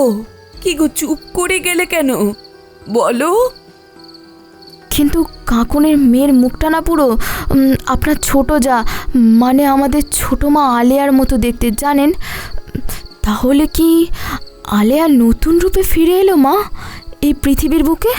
কি গো, চুপ করে গেলে কেন? বলো। কিন্তু কাকনের মেয়ের মুখটা না পুরো আপনার ছোট যা, মানে আমাদের ছোট মা আলেয়ার মতো দেখতে, জানেন? তাহলে কি আলেয়া নতুন রূপে ফিরে এলো মা এই পৃথিবীর বুকে?